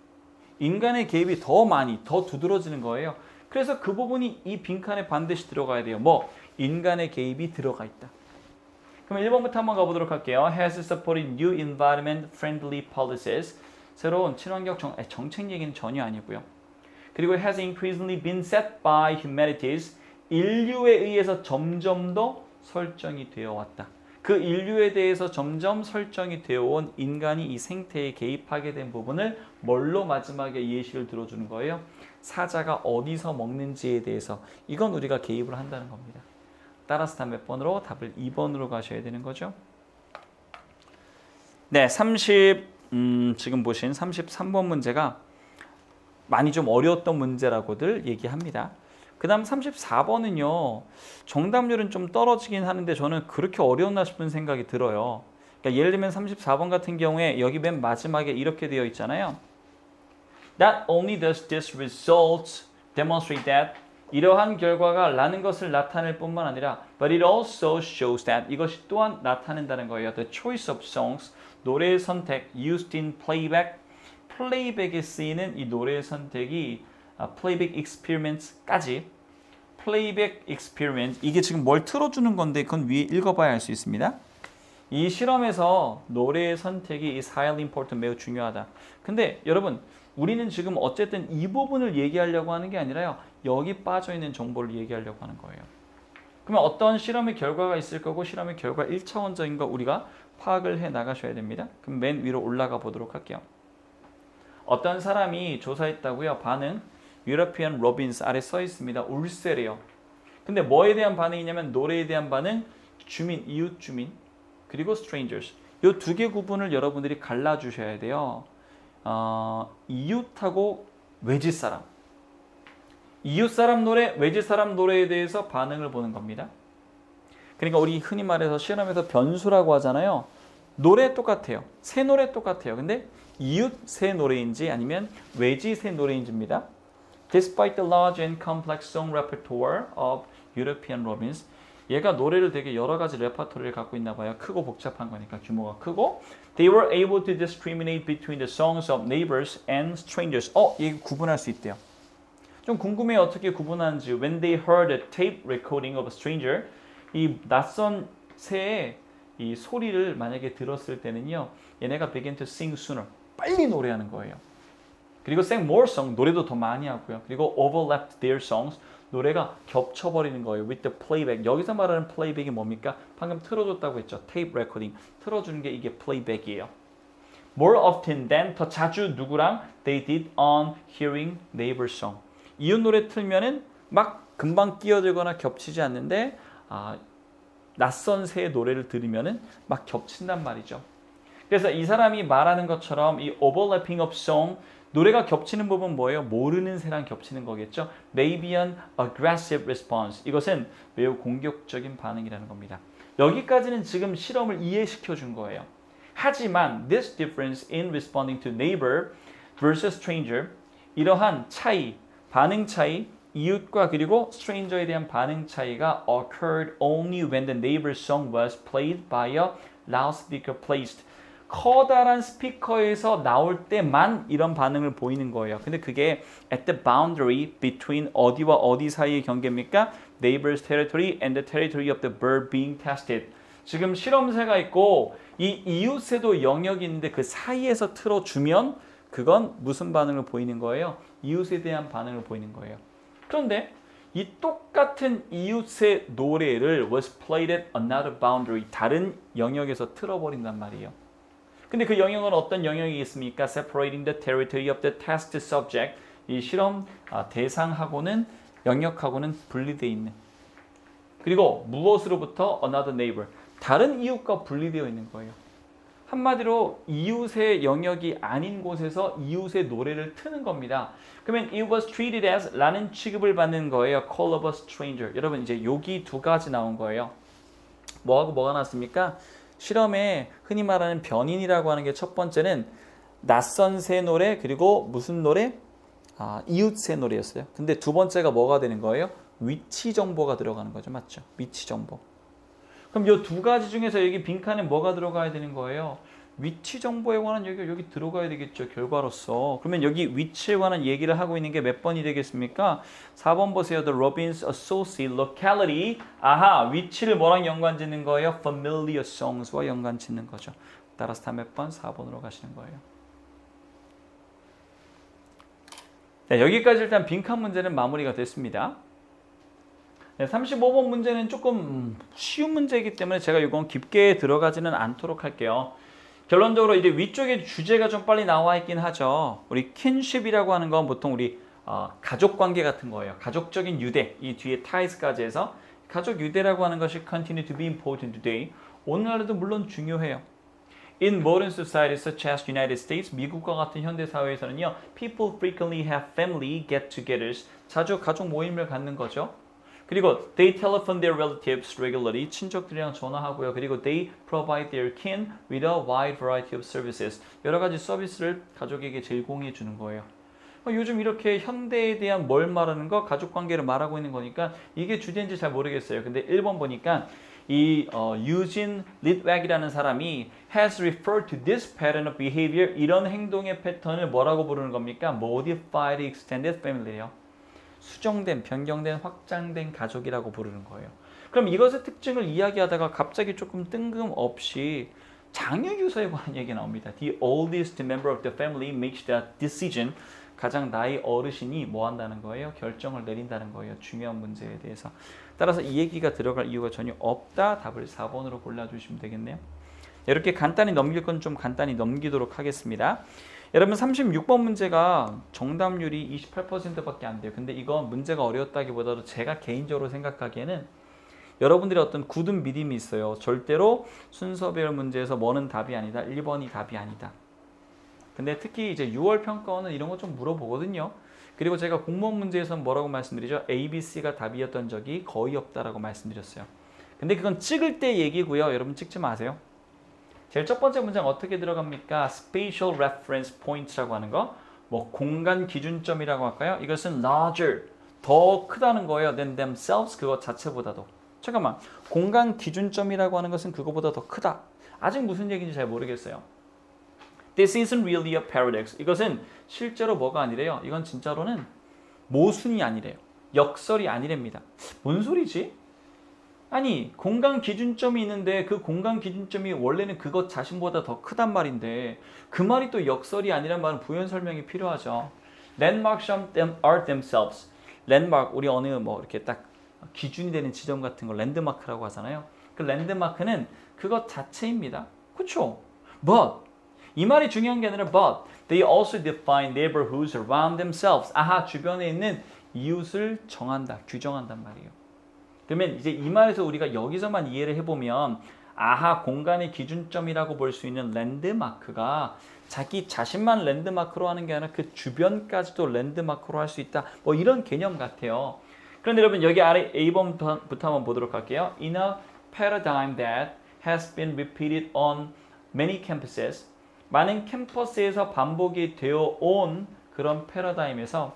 Speaker 3: 인간의 개입이 더 많이, 더 두드러지는 거예요. 그래서 그 부분이 이 빈칸에 반드시 들어가야 돼요. 뭐 인간의 개입이 들어가 있다. 그럼 1번부터 한번 가보도록 할게요. Has supported new environment friendly policies. 새로운 친환경 정책 얘기는 전혀 아니고요. 그리고 has increasingly been set by humanities. 인류에 의해서 점점 더 설정이 되어 왔다. 그 인류에 대해서 점점 설정이 되어 온 인간이 이 생태에 개입하게 된 부분을 뭘로 마지막에 예시를 들어주는 거예요? 사자가 어디서 먹는지에 대해서. 이건 우리가 개입을 한다는 겁니다. 따라서 다 몇 번으로? 답을 2번으로 가셔야 되는 거죠. 네, 지금 보신 33번 문제가 많이 좀 어려웠던 문제라고들 얘기합니다. 그 다음 34번은요. 정답률은 좀 떨어지긴 하는데 저는 그렇게 어려웠나 싶은 생각이 들어요. 그러니까 예를 들면 34번 같은 경우에 여기 맨 마지막에 이렇게 되어 있잖아요. Not only does this result demonstrate that 이러한 결과가 라는 것을 나타낼 뿐만 아니라 but it also shows that 이것이 또한 나타낸다는 거예요. The choice of songs 노래의 선택 used in playback 플레이백에 쓰이는 이 노래의 선택이 playback experiments까지 playback experiment 이게 지금 뭘 틀어주는 건데 그건 위에 읽어봐야 알 수 있습니다. 이 실험에서 노래의 선택이 is highly important 매우 중요하다. 근데 여러분 우리는 지금 어쨌든 이 부분을 얘기하려고 하는 게 아니라요. 여기 빠져있는 정보를 얘기하려고 하는 거예요. 그러면 어떤 실험의 결과가 있을 거고 실험의 결과 1차원적인 거 우리가 파악을 해 나가셔야 됩니다. 그럼 맨 위로 올라가 보도록 할게요. 어떤 사람이 조사했다고요. 반응 유러피안 로빈스 아래 써 있습니다. 울세래요. 근데 뭐에 대한 반응이냐면 노래에 대한 반응 주민, 이웃 주민 그리고 strangers 이 두 개 구분을 여러분들이 갈라주셔야 돼요. 이웃하고 외지 사람 이웃 사람 노래, 외지 사람 노래에 대해서 반응을 보는 겁니다. 그러니까 우리 흔히 말해서 실험에서 변수라고 하잖아요. 노래 똑같아요. 새 노래 똑같아요. 근데 이웃 새 노래인지 아니면 외지 새 노래인지입니다. Despite the large and complex song repertoire of European Robins 얘가 노래를 되게 여러 가지 레퍼토리를 갖고 있나 봐요. 크고 복잡한 거니까 규모가 크고 They were able to discriminate between the songs of neighbors and strangers. 이게 구분할 수 있대요. 좀 궁금해요. 어떻게 구분하는지. When they heard a tape recording of a stranger 이 낯선 새의 이 소리를 만약에 들었을 때는요. 얘네가 begin to sing sooner. 빨리 노래하는 거예요. 그리고 sang more song 노래도 더 많이 하고요. 그리고 overlapped their songs 노래가 겹쳐버리는 거예요. with the playback 여기서 말하는 playback이 뭡니까? 방금 틀어줬다고 했죠. tape recording 틀어주는 게 이게 playback이에요. more often than 더 자주 누구랑 they did on hearing neighbor song 이웃 노래 틀면은 막 금방 끼어들거나 겹치지 않는데 낯선 새의 노래를 들으면은 막 겹친단 말이죠. 그래서 이 사람이 말하는 것처럼 이 overlapping of song 노래가 겹치는 부분 뭐예요? 모르는 새랑 겹치는 거겠죠. Maybe an aggressive response. 이것은 매우 공격적인 반응이라는 겁니다. 여기까지는 지금 실험을 이해시켜 준 거예요. 하지만 this difference in responding to neighbor versus stranger 이러한 차이, 반응 차이, 이웃과 그리고 stranger에 대한 반응 차이가 occurred only when the neighbor's song was played by a loudspeaker placed. 커다란 스피커에서 나올 때만 이런 반응을 보이는 거예요. 근데 그게 at the boundary between 어디와 어디 사이의 경계입니까? Neighbor's territory and the territory of the bird being tested. 지금 실험새가 있고 이 이웃에도 영역이 있는데 그 사이에서 틀어주면 그건 무슨 반응을 보이는 거예요? 이웃에 대한 반응을 보이는 거예요. 그런데 이 똑같은 이웃의 노래를 was played at another boundary 다른 영역에서 틀어버린단 말이에요. 근데 그 영역은 어떤 영역이겠습니까? Separating the territory of the test subject. 이 실험 대상하고는 영역하고는 분리되어 있는. 그리고 무엇으로부터? Another neighbor. 다른 이웃과 분리되어 있는 거예요. 한마디로 이웃의 영역이 아닌 곳에서 이웃의 노래를 트는 겁니다. 그러면 it was treated as 라는 취급을 받는 거예요. Call of a stranger. 여러분 이제 여기 두 가지 나온 거예요. 뭐하고 뭐가 나왔습니까? 실험에 흔히 말하는 변인이라고 하는 게 첫 번째는 낯선 새 노래 그리고 무슨 노래? 이웃 새 노래였어요. 근데 두 번째가 뭐가 되는 거예요? 위치 정보가 들어가는 거죠. 맞죠? 위치 정보. 그럼 이 두 가지 중에서 여기 빈칸에 뭐가 들어가야 되는 거예요? 위치 정보에 관한 얘기가 여기 들어가야 되겠죠. 결과로서. 그러면 여기 위치에 관한 얘기를 하고 있는 게 몇 번이 되겠습니까? 4번 보세요. The Robbins Associate Locality. 아하, 위치를 뭐랑 연관 짓는 거예요? Familiar songs와 연관 짓는 거죠. 따라서 다 몇 번? 4번으로 가시는 거예요. 네, 여기까지 일단 빈칸 문제는 마무리가 됐습니다. 네, 35번 문제는 조금 쉬운 문제이기 때문에 제가 이건 깊게 들어가지는 않도록 할게요. 결론적으로 이제 위쪽에 주제가 좀 빨리 나와 있긴 하죠. 우리 킨십이라고 하는 건 보통 우리 가족 관계 같은 거예요. 가족적인 유대, 이 뒤에 ties까지 해서 가족 유대라고 하는 것이 continue to be important today. 오늘날에도 물론 중요해요. In modern societies such as United States, 미국과 같은 현대 사회에서는요, people frequently have family get-togethers. 자주 가족 모임을 갖는 거죠. 그리고 they telephone their relatives regularly. 친척들이랑 전화하고요. 그리고 they provide their kin with a wide variety of services. 여러 가지 서비스를 가족에게 제공해 주는 거예요. 요즘 이렇게 현대에 대한 뭘 말하는 거? 가족 관계를 말하고 있는 거니까 이게 주제인지 잘 모르겠어요. 근데 1번 보니까 이 유진 리드웩이라는 사람이 has referred to this pattern of behavior. 이런 행동의 패턴을 뭐라고 부르는 겁니까? Modified extended family예요. 수정된, 변경된, 확장된 가족이라고 부르는 거예요. 그럼 이것의 특징을 이야기하다가 갑자기 조금 뜬금없이 장유 유서에 관한 얘기 나옵니다. The oldest member of the family makes the decision. 가장 나이 어르신이 뭐 한다는 거예요? 결정을 내린다는 거예요. 중요한 문제에 대해서. 따라서 이 얘기가 들어갈 이유가 전혀 없다. 답을 4번으로 골라주시면 되겠네요. 이렇게 간단히 넘길 건 좀 간단히 넘기도록 하겠습니다. 여러분 36번 문제가 정답률이 28%밖에 안 돼요. 근데 이건 문제가 어려웠다기보다도 제가 개인적으로 생각하기에는 여러분들의 어떤 굳은 믿음이 있어요. 절대로 순서별 문제에서 뭐는 답이 아니다. 1번이 답이 아니다. 근데 특히 이제 6월 평가원은 이런 거 좀 물어보거든요. 그리고 제가 공무원 문제에서는 뭐라고 말씀드리죠? A, B, C가 답이었던 적이 거의 없다라고 말씀드렸어요. 근데 그건 찍을 때 얘기고요. 여러분 찍지 마세요. 제일 첫 번째 문장 어떻게 들어갑니까? Spatial Reference Point라고 하는 거. 뭐 공간 기준점이라고 할까요? 이것은 larger, 더 크다는 거예요. than themselves, 그것 자체보다도. 잠깐만, 공간 기준점이라고 하는 것은 그거보다 더 크다. 아직 무슨 얘기인지 잘 모르겠어요. This isn't really a paradox. 이것은 실제로 뭐가 아니래요. 이건 진짜로는 모순이 아니래요. 역설이 아니랍니다. 뭔 소리지? 아니, 공간 기준점이 있는데 그 공간 기준점이 원래는 그것 자신보다 더 크단 말인데 그 말이 또 역설이 아니란 말은 부연 설명이 필요하죠. Landmarks are themselves. 랜드마크, 우리 어느 뭐 이렇게 딱 기준이 되는 지점 같은 걸 랜드마크라고 하잖아요. 그 랜드마크는 그것 자체입니다. 그렇죠? But 이 말이 중요한 게 아니라 but they also define neighborhoods around themselves. 아하, 주변에 있는 이웃을 정한다, 규정한단 말이에요. 그러면 이제 이 말에서 우리가 여기서만 이해를 해보면 아하, 공간의 기준점이라고 볼 수 있는 랜드마크가 자기 자신만 랜드마크로 하는 게 아니라 그 주변까지도 랜드마크로 할 수 있다. 뭐 이런 개념 같아요. 그런데 여러분 여기 아래 A번부터 한번 보도록 할게요. In a paradigm that has been repeated on many campuses. 많은 캠퍼스에서 반복이 되어 온 그런 패러다임에서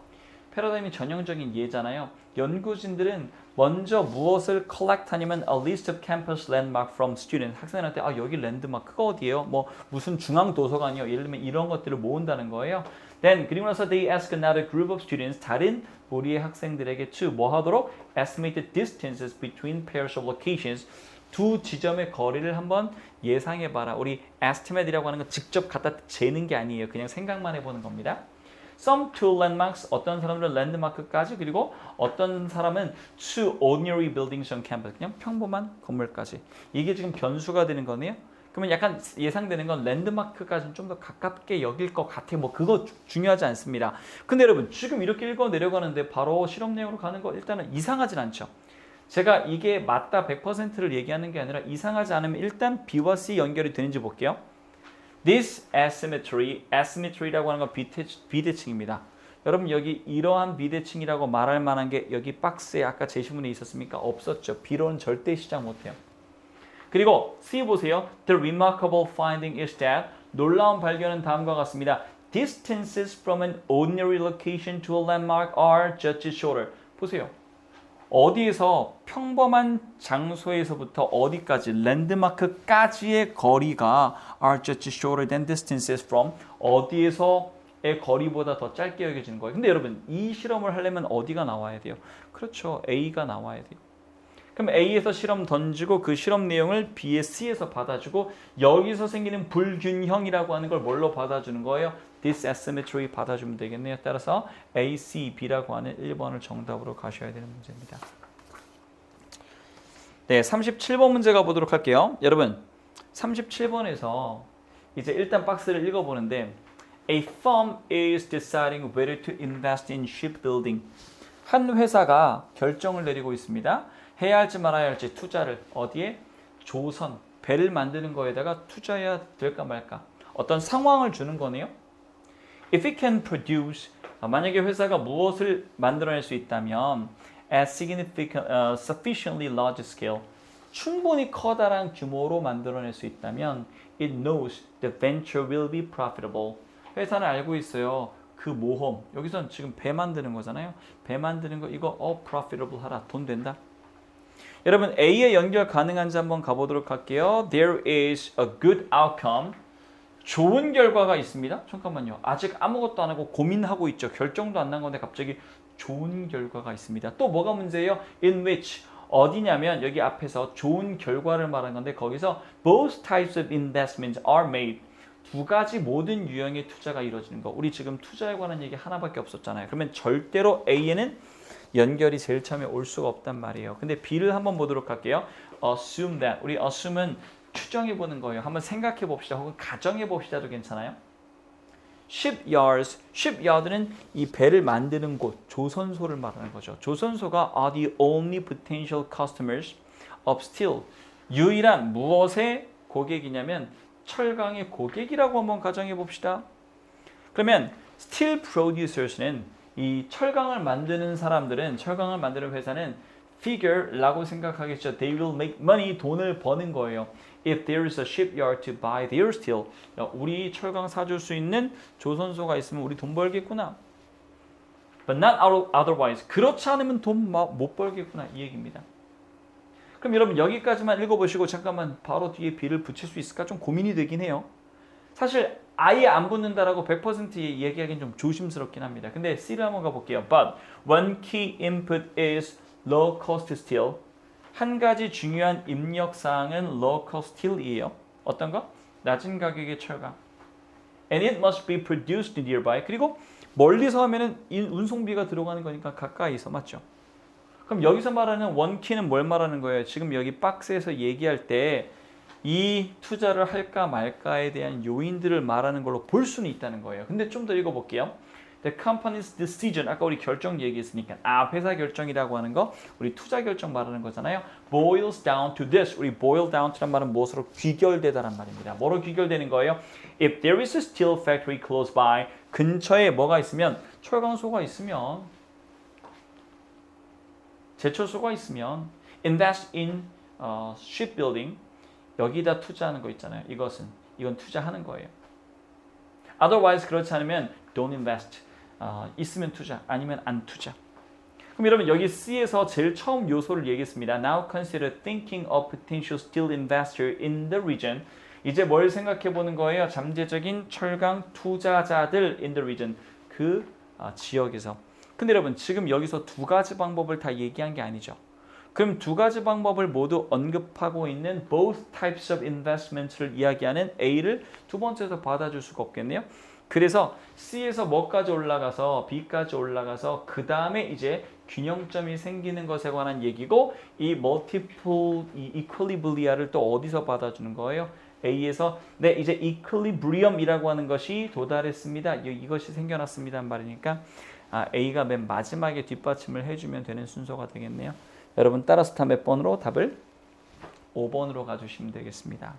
Speaker 3: 패러다임이 전형적인 예잖아요. 연구진들은 먼저 무엇을 collect 하냐면 a list of campus landmark from students. 학생한테 여기 랜드마크가 어디예요? 뭐 무슨 중앙 도서관이요? 예를 들면 이런 것들을 모은다는 거예요. Then 그리고 나서 they ask another group of students. 다른 무리의 학생들에게 to 뭐 하도록 estimate the distances between pairs of locations. 두 지점의 거리를 한번 예상해봐라. 우리 estimate이라고 하는 건 직접 갖다 재는 게 아니에요. 그냥 생각만 해보는 겁니다. Some to landmarks, 어떤 사람들은 랜드마크까지, 그리고 어떤 사람은 to ordinary buildings on campus, 그냥 평범한 건물까지. 이게 지금 변수가 되는 거네요. 그러면 약간 예상되는 건 랜드마크까지는 좀 더 가깝게 여길 것 같아. 뭐 그거 중요하지 않습니다. 근데 여러분 지금 이렇게 읽어 내려가는데 바로 실험 내용으로 가는 거 일단은 이상하진 않죠. 제가 이게 맞다 100%를 얘기하는 게 아니라 이상하지 않으면 일단 B와 C 연결이 되는지 볼게요. This asymmetry라고 하는 건 비대칭입니다. 여러분 여기 이러한 비대칭이라고 말할 만한 게 여기 박스에 아까 제시문에 있었습니까? 없었죠. B로는 절대 시작 못해요. 그리고 C 보세요. The remarkable finding is that 놀라운 발견은 다음과 같습니다. Distances from an ordinary location to a landmark are just shorter. 보세요. 어디에서 평범한 장소에서부터 어디까지 랜드마크까지의 거리가 are just shorter than distances from 어디에서의 거리보다 더 짧게 여겨지는 거예요. 근데 여러분 이 실험을 하려면 어디가 나와야 돼요? 그렇죠. A가 나와야 돼요. 그럼 A에서 실험 던지고 그 실험 내용을 B의 C에서 받아주고 여기서 생기는 불균형이라고 하는 걸 뭘로 받아주는 거예요? Disasymmetry 받아주면 되겠네요. 따라서 A, C, B라고 하는 1번을 정답으로 가셔야 되는 문제입니다. 네, 37번 문제 가보도록 할게요. 여러분 37번에서 이제 일단 박스를 읽어보는데 A firm is deciding whether to invest in shipbuilding. 한 회사가 결정을 내리고 있습니다. 해야 할지 말아야 할지 투자를 어디에? 조선, 배를 만드는 거에다가 투자해야 될까 말까. 어떤 상황을 주는 거네요. If it can produce, 만약에 회사가 무엇을 만들어낼 수 있다면 at sufficiently large scale, 충분히 커다란 규모로 만들어낼 수 있다면 it knows the venture will be profitable. 회사는 알고 있어요. 그 모험, 여기서는 지금 배 만드는 거잖아요. 배 만드는 거 이거 profitable 하라. 돈 된다. 여러분 A에 연결 가능한지 한번 가보도록 할게요. There is a good outcome. 좋은 결과가 있습니다. 잠깐만요. 아직 아무것도 안 하고 고민하고 있죠. 결정도 안 난 건데 갑자기 좋은 결과가 있습니다. 또 뭐가 문제예요? In which 어디냐면 여기 앞에서 좋은 결과를 말한 건데 거기서 both types of investments are made. 두 가지 모든 유형의 투자가 이루어지는 거. 우리 지금 투자에 관한 얘기 하나밖에 없었잖아요. 그러면 절대로 A에는 연결이 제일 처음에 올 수가 없단 말이에요. 근데 B를 한번 보도록 할게요. Assume that. 우리 assume은 추정해 보는 거예요. 한번 생각해 봅시다. 혹은 가정해 봅시다도 괜찮아요. Shipyards. Shipyard는 이 배를 만드는 곳, 조선소를 말하는 거죠. 조선소가 are the only potential customers of steel. 유일한 무엇의 고객이냐면 철강의 고객이라고 한번 가정해 봅시다. 그러면 steel producers는 이 철강을 만드는 사람들은 철강을 만드는 회사는 figure라고 생각하겠죠. They will make money. 돈을 버는 거예요. If there is a shipyard to buy their steel. 우리 철강 사줄 수 있는 조선소가 있으면 우리 돈 벌겠구나. But not otherwise. 그렇지 않으면 돈 못 벌겠구나. 이 얘기입니다. 그럼 여러분 여기까지만 읽어보시고 잠깐만 바로 뒤에 B를 붙일 수 있을까? 좀 고민이 되긴 해요. 사실 아예 안 붙는다라고 100% 얘기하기는 좀 조심스럽긴 합니다. 근데 C를 한번 가볼게요. But one key input is low cost steel. 한 가지 중요한 입력사항은 low cost steel이에요. 어떤 거? 낮은 가격의 철강. And it must be produced nearby. 그리고 멀리서 하면은 운송비가 들어가는 거니까 가까이서 맞죠? 그럼 여기서 말하는 one key는 뭘 말하는 거예요? 지금 여기 박스에서 얘기할 때 이 투자를 할까 말까에 대한 요인들을 말하는 걸로 볼 수는 있다는 거예요. 근데 좀 더 읽어볼게요. The company's decision, 아까 우리 결정 얘기했으니까 회사 결정이라고 하는 거 우리 투자 결정 말하는 거잖아요. Boils down to this. 우리 boil down to란 말은 무엇으로 귀결되다란 말입니다. 뭐로 귀결되는 거예요? If there is a steel factory close by, 근처에 뭐가 있으면 철강소가 있으면 제철소가 있으면 invest in shipbuilding 여기다 투자하는 거 있잖아요. 이건 투자하는 거예요. Otherwise 그렇지 않으면 don't invest. 있으면 투자, 아니면 안 투자. 그럼 여러분 여기 C에서 제일 처음 요소를 얘기했습니다. Now consider thinking of potential steel investor in the region. 이제 뭘 생각해 보는 거예요? 잠재적인 철강 투자자들 in the region. 그 지역에서. 근데 여러분 지금 여기서 두 가지 방법을 다 얘기한 게 아니죠. 그럼 두 가지 방법을 모두 언급하고 있는 both types of investments를 이야기하는 A를 두 번째에서 받아줄 수가 없겠네요. 그래서 C에서 뭐까지 올라가서 B까지 올라가서 그 다음에 이제 균형점이 생기는 것에 관한 얘기고 이 multiple 이 equilibria를 또 어디서 받아주는 거예요? A에서 네 이제 equilibrium이라고 하는 것이 도달했습니다. 이것이 생겨났습니다는 말이니까 A가 맨 마지막에 뒷받침을 해주면 되는 순서가 되겠네요. 여러분 따라서 다 몇 번으로 답을 5번으로 가주시면 되겠습니다.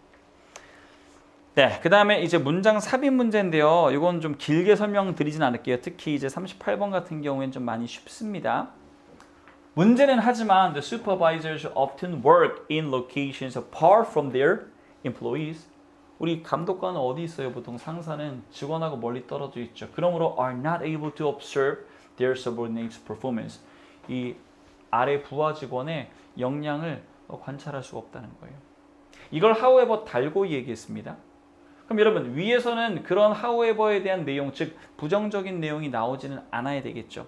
Speaker 3: 네, 그 다음에 이제 문장 삽입 문제인데요. 이건 좀 길게 설명드리진 않을게요. 특히 이제 38번 같은 경우에는 좀 많이 쉽습니다. 문제는 하지만 the supervisors often work in locations apart from their employees. 우리 감독관은 어디 있어요? 보통 상사는 직원하고 멀리 떨어져 있죠. 그러므로 are not able to observe their subordinates' performance. 이 아래 부하 직원의 역량을 관찰할 수가 없다는 거예요. 이걸 however 달고 얘기했습니다. 그럼 여러분 위에서는 그런 however에 대한 내용, 즉 부정적인 내용이 나오지는 않아야 되겠죠.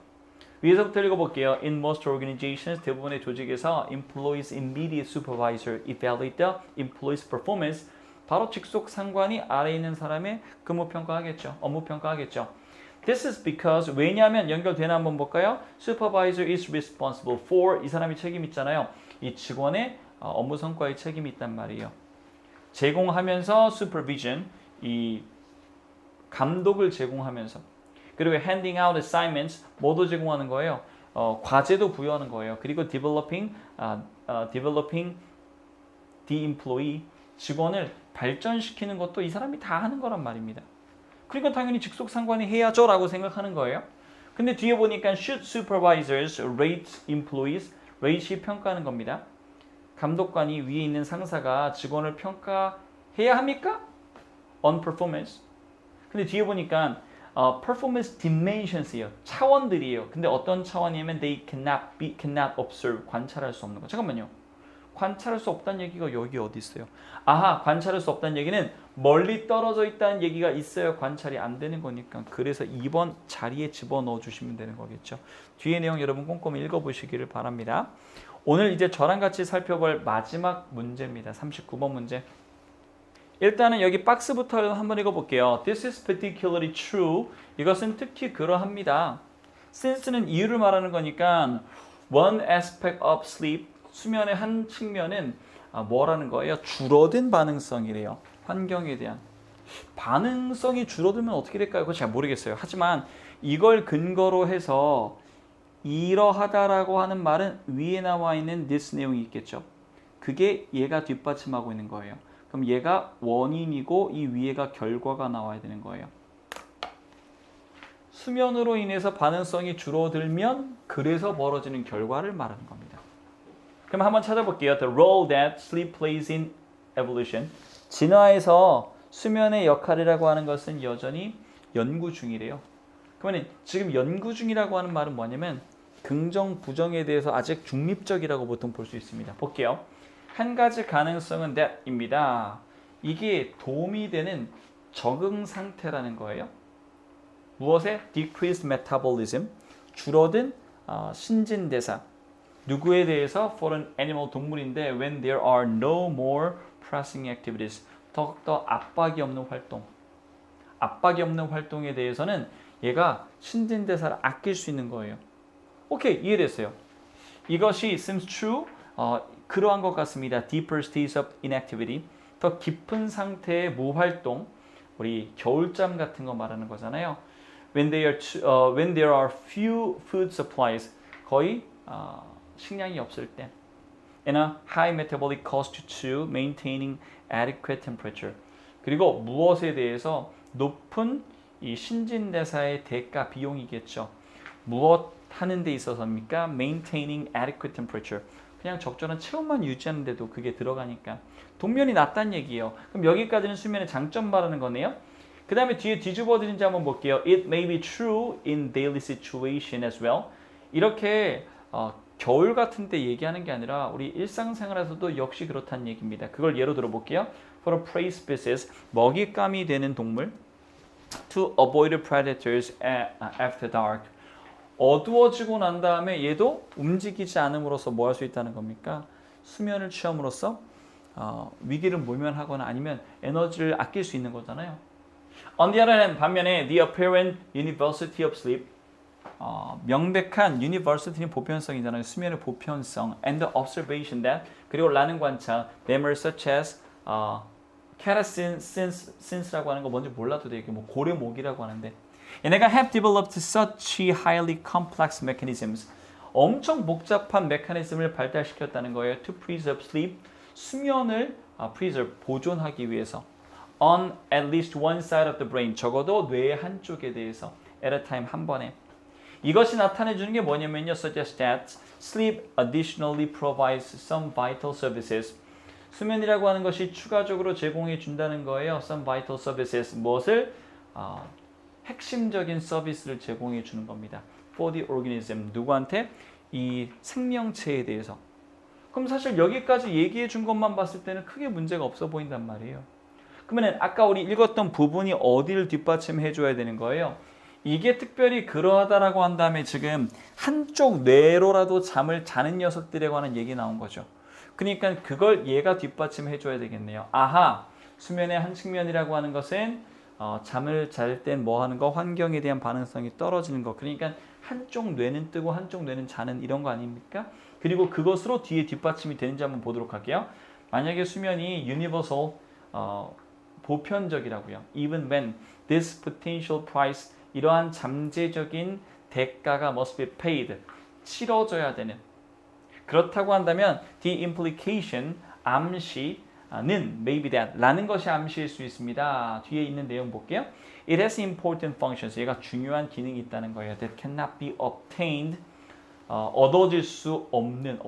Speaker 3: 위에서부터 읽어볼게요. In most organizations, 대부분의 조직에서 employees' immediate supervisor evaluate the employee's performance. 바로 직속 상관이 아래에 있는 사람의 근무 평가하겠죠. 업무 평가하겠죠. This is because 왜냐하면 연결되나 한번 볼까요? Supervisor is responsible for 이 사람이 책임 있잖아요. 이 직원의 업무 성과에 책임이 있단 말이에요. 제공하면서 supervision 이 감독을 제공하면서 그리고 handing out assignments 뭐도 제공하는 거예요. 과제도 부여하는 거예요. 그리고 developing the employee 직원을 발전시키는 것도 이 사람이 다 하는 거란 말입니다. 그러니까 당연히 직속 상관이 해야죠 라고 생각하는 거예요. 근데 뒤에 보니까 should supervisors rate employees rate이 평가하는 겁니다. 감독관이 위에 있는 상사가 직원을 평가해야 합니까? on performance. 근데 뒤에 보니까 performance dimensions이에요. 차원들이에요. 근데 어떤 차원이냐면 they cannot observe 관찰할 수 없는 거. 잠깐만요. 관찰할 수 없다는 얘기가 여기 어디 있어요? 아하, 관찰할 수 없다는 얘기는 멀리 떨어져 있다는 얘기가 있어요. 관찰이 안 되는 거니까. 그래서 2번 자리에 집어넣어 주시면 되는 거겠죠. 뒤에 내용 여러분 꼼꼼히 읽어보시기를 바랍니다. 오늘 이제 저랑 같이 살펴볼 마지막 문제입니다. 39번 문제. 일단은 여기 박스부터 한번 읽어볼게요. This is particularly true. 이것은 특히 그러합니다. Since는 이유를 말하는 거니까 one aspect of sleep 수면의 한 측면은 뭐라는 거예요? 줄어든 반응성이래요. 환경에 대한. 반응성이 줄어들면 어떻게 될까요? 그거 잘 모르겠어요. 하지만 이걸 근거로 해서 이러하다라고 하는 말은 위에 나와 있는 this 내용이 있겠죠. 그게 얘가 뒷받침하고 있는 거예요. 그럼 얘가 원인이고 이 위에가 결과가 나와야 되는 거예요. 수면으로 인해서 반응성이 줄어들면 그래서 벌어지는 결과를 말하는 겁니다. 그럼 한번 찾아볼게요. The role that sleep plays in evolution. 진화에서 수면의 역할이라고 하는 것은 여전히 연구 중이래요. 그러면 지금 연구 중이라고 하는 말은 뭐냐면 긍정, 부정에 대해서 아직 중립적이라고 보통 볼 수 있습니다. 볼게요. 한 가지 가능성은 that입니다. 이게 도움이 되는 적응 상태라는 거예요. 무엇에? Decreased metabolism, 줄어든 신진대사. 누구에 대해서? For an animal, 동물인데 when there are no more pressing activities, 더욱더 압박이 없는 활동. 압박이 없는 활동에 대해서는 얘가 신진대사를 아낄 수 있는 거예요. 오케이, 이해됐어요. 이것이 seems true, 그러한 것 같습니다. Deeper states of inactivity, 더 깊은 상태의 무활동, 우리 겨울잠 같은 거 말하는 거잖아요. When there are few food supplies, 거의 식량이 없을 때. And a high metabolic cost to maintaining adequate temperature. 그리고 무엇에 대해서 높은 이 신진대사의 대가 비용이겠죠. 무엇 하는 데 있어서입니까? Maintaining adequate temperature. 그냥 적절한 체온만 유지하는데도 그게 들어가니까 동면이 낮다는 얘기예요. 그럼 여기까지는 수면의 장점 말하는 거네요. 그 다음에 뒤에 뒤집어드린지 한번 볼게요. It may be true in daily situation as well. 이렇게 겨울 같은 때 얘기하는 게 아니라 우리 일상생활에서도 역시 그렇다는 얘기입니다. 그걸 예로 들어볼게요. For a prey species, 먹잇감이 되는 동물. To avoid predators after dark. 어두워지고 난 다음에 얘도 움직이지 않음으로써 뭐 할 수 있다는 겁니까? 수면을 취함으로써 위기를 모면하거나 아니면 에너지를 아낄 수 있는 거잖아요. On the other hand, 반면에 the apparent universality of sleep, 명백한 universality 보편성이잖아요. 수면의 보편성 and the observation that 그리고 라는 관찰 mammals such as catasins라고 하는 거 뭔지 몰라도 돼요. 뭐 고래목이라고 하는데 얘네가 have developed such highly complex mechanisms 엄청 복잡한 메커니즘을 발달시켰다는 거예요. To preserve sleep 수면을 preserve 보존하기 위해서 on at least one side of the brain 적어도 뇌의 한쪽에 대해서 at a time 한 번에 이것이 나타내 주는 게 뭐냐면요. Suggest that sleep additionally provides some vital services 수면이라고 하는 것이 추가적으로 제공해 준다는 거예요. Some vital services 무엇을? 핵심적인 서비스를 제공해 주는 겁니다. For the organism 누구한테? 이 생명체에 대해서. 그럼 사실 여기까지 얘기해 준 것만 봤을 때는 크게 문제가 없어 보인단 말이에요. 그러면 아까 우리 읽었던 부분이 어디를 뒷받침해 줘야 되는 거예요? 이게 특별히 그러하다라고 한 다음에 지금 한쪽 뇌로라도 잠을 자는 녀석들에 관한 얘기 나온 거죠. 그러니까 그걸 얘가 뒷받침해 줘야 되겠네요. 아하, 수면의 한 측면이라고 하는 것은 잠을 잘 땐 뭐 하는 거? 환경에 대한 반응성이 떨어지는 거. 그러니까 한쪽 뇌는 뜨고 한쪽 뇌는 자는 이런 거 아닙니까? 그리고 그것으로 뒤에 뒷받침이 되는지 한번 보도록 할게요. 만약에 수면이 universal, 보편적이라고요. Even when this potential price, 이러한 잠재적인 대가가 must be paid, 치러져야 되는. 그렇다고 한다면 the implication, 암시는 maybe that 라는 것이 암시일 수 있습니다. 뒤에 있는 내용 볼게요. It has important functions. 얘가 중요한 기능이 있다는 거예요. That cannot be obtained. 얻어질 수 없는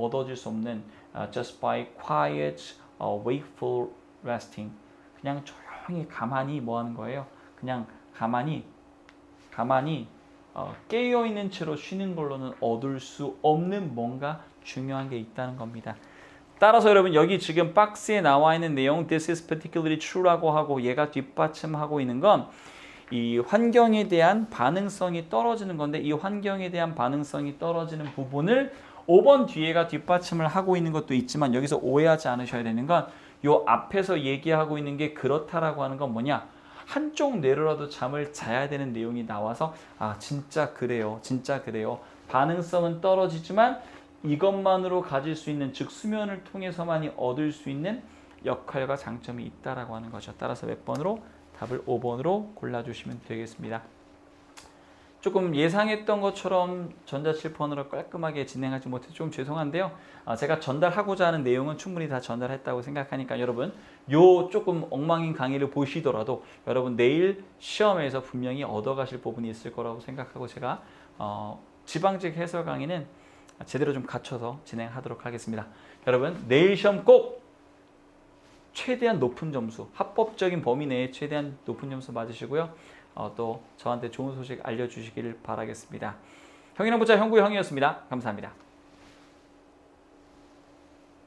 Speaker 3: just by quiet, wakeful resting. 그냥 조용히 가만히 뭐 하는 거예요? 그냥 가만히 깨어있는 채로 쉬는 걸로는 얻을 수 없는 뭔가 중요한 게 있다는 겁니다. 따라서 여러분 여기 지금 박스에 나와 있는 내용 This is particularly true라고 하고 얘가 뒷받침하고 있는 건 이 환경에 대한 반응성이 떨어지는 건데 이 환경에 대한 반응성이 떨어지는 부분을 5번 뒤에가 뒷받침을 하고 있는 것도 있지만 여기서 오해하지 않으셔야 되는 건 요 앞에서 얘기하고 있는 게 그렇다라고 하는 건 뭐냐? 한쪽 뇌로라도 잠을 자야 되는 내용이 나와서 아 진짜 그래요. 반응성은 떨어지지만 이것만으로 가질 수 있는 즉 수면을 통해서만이 얻을 수 있는 역할과 장점이 있다라고 하는 거죠. 따라서 몇 번으로? 답을 5번으로 골라주시면 되겠습니다. 조금 예상했던 것처럼 전자칠판으로 깔끔하게 진행하지 못해서 좀 죄송한데요. 제가 전달하고자 하는 내용은 충분히 다 전달했다고 생각하니까 여러분 요 조금 엉망인 강의를 보시더라도 여러분 내일 시험에서 분명히 얻어가실 부분이 있을 거라고 생각하고 제가 지방직 해설 강의는 제대로 좀 갖춰서 진행하도록 하겠습니다. 여러분 내일 시험 꼭 최대한 높은 점수, 합법적인 범위 내에 최대한 높은 점수 맞으시고요. 또 저한테 좋은 소식 알려주시기를 바라겠습니다. 형이랑 붙자 형구 형이었습니다. 감사합니다.